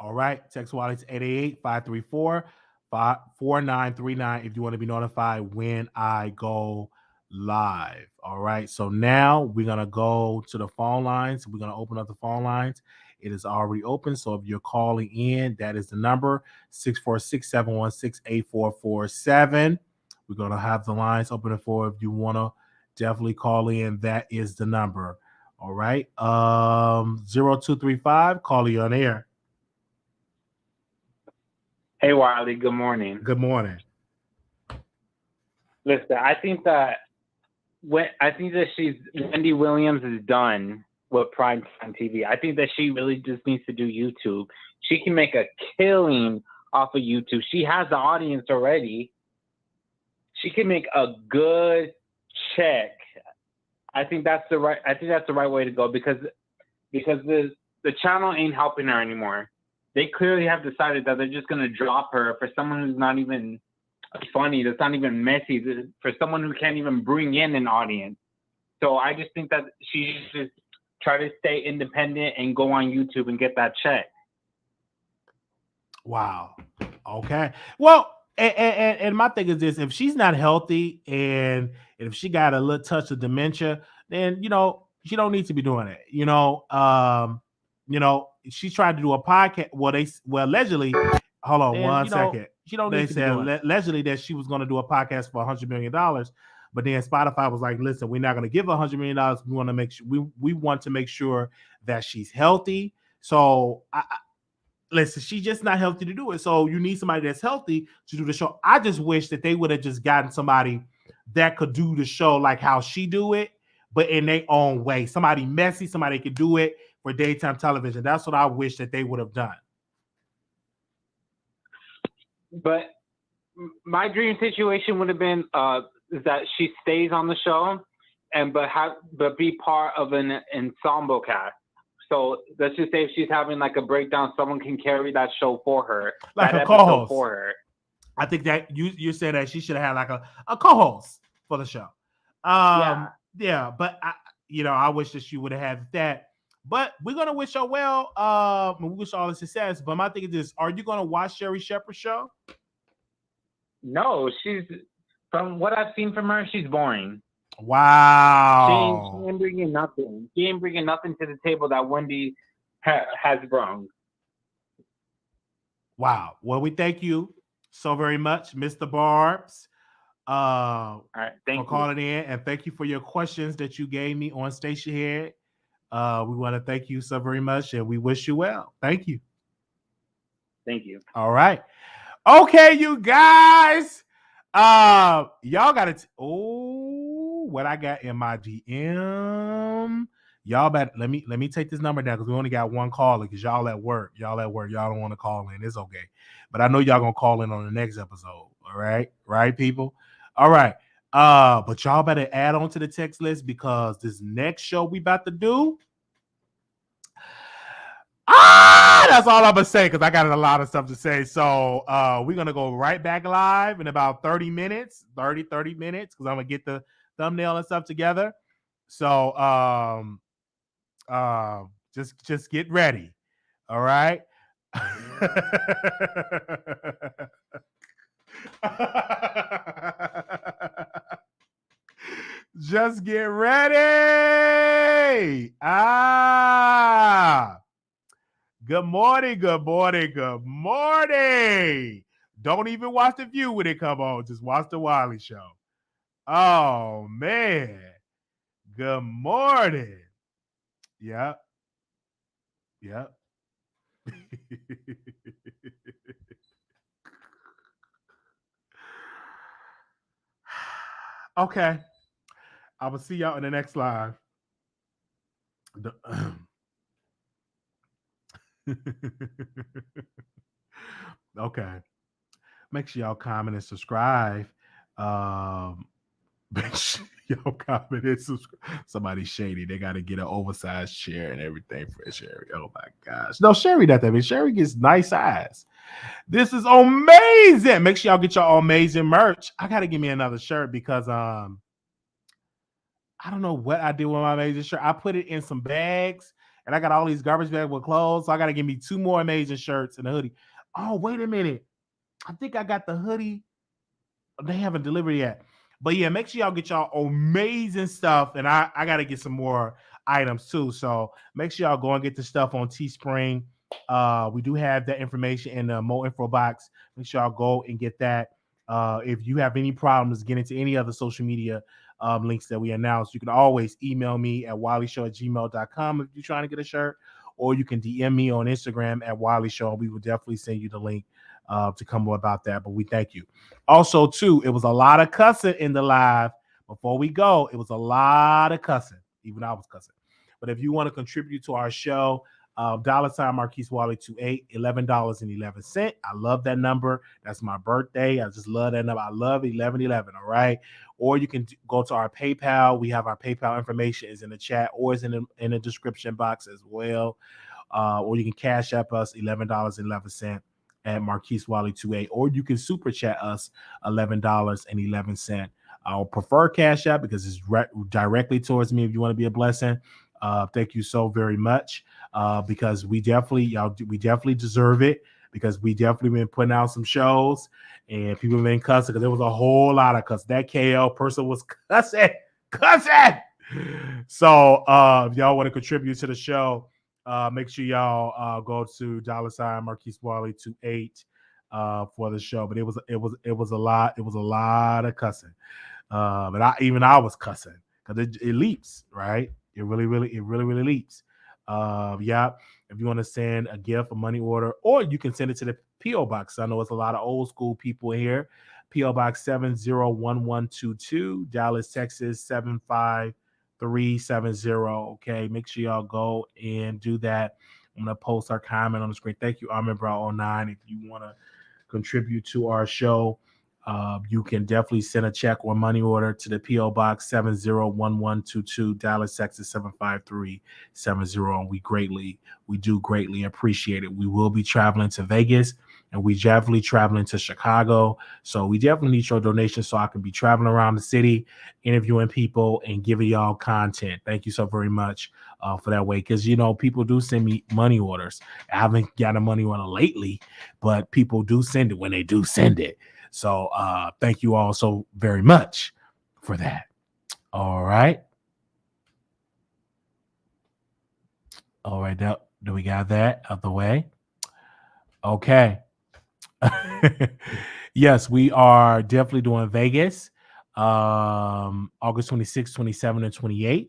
A: All right. Text Wiley to 888-534-4939 if you want to be notified when I go live. All right. So now we're going to go to the phone lines. We're going to open up the phone lines. It is already open. So if you're calling in, that is the number 646-716-8447. We're going to have the lines open for if you want to definitely call in. That is the number. All right. 0235, call you on air.
E: Hey, Wiley. Good morning.
A: Good morning.
E: Listen, I think that Wendy Williams is done with primetime TV. I think that she really just needs to do YouTube. She can make a killing off of YouTube. She has the audience already. She can make a good check. I think that's the right way to go because the channel ain't helping her anymore. They clearly have decided that they're just going to drop her for someone who's not even funny, that's not even messy, for someone who can't even bring in an audience. So I just think that she should just try to stay independent and go on YouTube and get that check.
A: Wow. Okay. Well, and my thing is this: if she's not healthy and if she got a little touch of dementia, then she don't need to be doing it. She tried to do a podcast. Well, allegedly, hold on one second. She don't need to be doing it. Allegedly that she was going to do a podcast for $100 million, but then Spotify was like, "Listen, we're not going to give her $100 million. We want to make sure we want to make sure that she's healthy." So listen, she's just not healthy to do it. So you need somebody that's healthy to do the show. I just wish that they would have just gotten somebody that could do the show like how she do it, but in their own way. Somebody messy, somebody could do it for daytime television. That's what I wish that they would have done.
E: But my dream situation would have been that she stays on the show but be part of an ensemble cast. So let's just say if she's having like a breakdown, someone can carry that show for her,
A: like
E: that
A: a co-host
E: for her.
A: I think that you said that she should have had like a co-host for the show. Yeah, but I wish that she would have had that. But we're gonna wish her well. We wish her all the success. But my thing is this: are you gonna watch Sherri Shepherd's show?
E: No, from what I've seen from her, she's boring.
A: Wow.
E: She ain't bringing nothing. She ain't bringing nothing to the table that Wendy has brought.
A: Wow. Well, we thank you so very much, Mr. Barbs,
E: all right,
A: for calling in, and thank you for your questions that you gave me on Station Head. We want to thank you so very much, and we wish you well. Thank you.
E: Thank you.
A: All right. Okay, you guys. Y'all got it. What I got in my DM. Y'all better let me take this number down because we only got one caller because y'all at work. Y'all don't want to call in. It's okay. But I know y'all gonna call in on the next episode. All right. Right, people? All right. But y'all better add on to the text list because this next show we about to do. That's all I'm gonna say because I got a lot of stuff to say. So we're gonna go right back live in about 30 minutes because I'm gonna get the thumbnail and stuff together. So just get ready. All right. Just get ready. Good morning. Don't even watch The View when it come on. Just watch the Wiley Show. Oh, man. Good morning. Yep. Okay. I will see y'all in the next live. Okay. Make sure y'all comment and subscribe. Make sure y'all comment and subscribe. Somebody's shady. They got to get an oversized chair and everything for Sherri. Oh my gosh. No, Sherri not that big. Sherri gets nice size. This is amazing. Make sure y'all get your amazing merch. I got to give me another shirt because I don't know what I did with my amazing shirt. I put it in some bags and I got all these garbage bags with clothes. So I got to give me 2 more amazing shirts and a hoodie. Oh, wait a minute. I think I got the hoodie. They haven't delivered yet. But yeah, make sure y'all get y'all amazing stuff. And I got to get some more items too. So make sure y'all go and get the stuff on Teespring. We do have that information in the Mo Info box. Make sure y'all go and get that. If you have any problems getting to any other social media links that we announced, you can always email me at wileyshow@gmail.com if you're trying to get a shirt, or you can DM me on Instagram at Wiley Show. We will definitely send you the link to come about that. But we thank you. Also, too, it was a lot of cussing in the live. Before we go, it was a lot of cussing. Even I was cussing. But if you want to contribute to our show, $ Marquise Wiley 28, $11.11. I love that number. That's my birthday. I just love that number. I love 1111. All right. Or you can go to our PayPal. We have our PayPal information is in the chat or is in the description box as well. Or you can cash up us $11.11 at Marquise Wiley 28, or you can super chat us $11.11. I'll prefer Cash App because it's directly towards me if you want to be a blessing. Thank you so very much because we definitely deserve it because we definitely been putting out some shows and people have been cussing because there was a whole lot of cuss. That KL person was cussing. So if y'all want to contribute to the show, make sure y'all go to $ Marquise Wiley 28 for the show. But it was a lot. It was a lot of cussing. But I was cussing because it leaps, right? It really leaps. Yeah. If you want to send a gift, a money order, or you can send it to the P.O. box. I know it's a lot of old school people here. P.O. Box 701122, Dallas, Texas 75370. Okay, make sure y'all go and do that. I'm going to post our comment on the screen. Thank you, Armin Brown 09. If you want to contribute to our show, you can definitely send a check or money order to the P.O. Box 701122, Dallas, Texas 75370. And we do greatly appreciate it. We will be traveling to Vegas, and we definitely traveling to Chicago. So we definitely need your donations so I can be traveling around the city, interviewing people and giving y'all content. Thank you so very much for that way. Because, people do send me money orders. I haven't got a money order lately, but people do send it when they do send it. So thank you all so very much for that. All right. Now, do we got that out the way? Okay. Yes, we are definitely doing Vegas, August 26th, 27th, and 28th.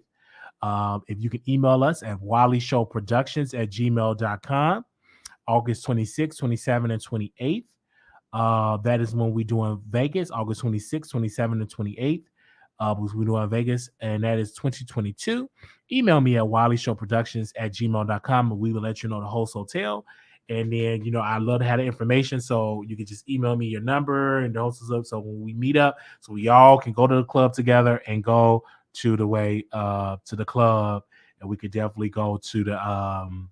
A: If you can email us at wileyshowproductions@gmail.com, August 26th, 27th, and 28th. That is when we're doing Vegas, August 26th, 27th, and 28th. We're doing Vegas, and that is 2022. Email me at wileyshowproductions@gmail.com, and we will let you know the host hotel. And then, I love to have the information, so you can just email me your number and the host is up. So when we meet up, so we all can go to the club together and go to the club, and we could definitely go to the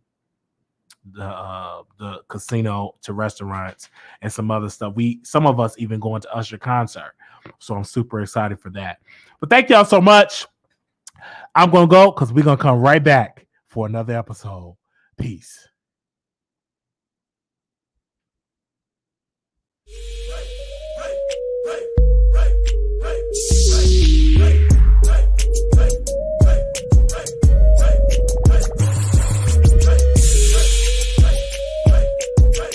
A: casino, to restaurants, and some other stuff. Some of us even going to Usher concert, so I'm super excited for that. But thank y'all so much. I'm gonna go because we're gonna come right back for another episode. Peace.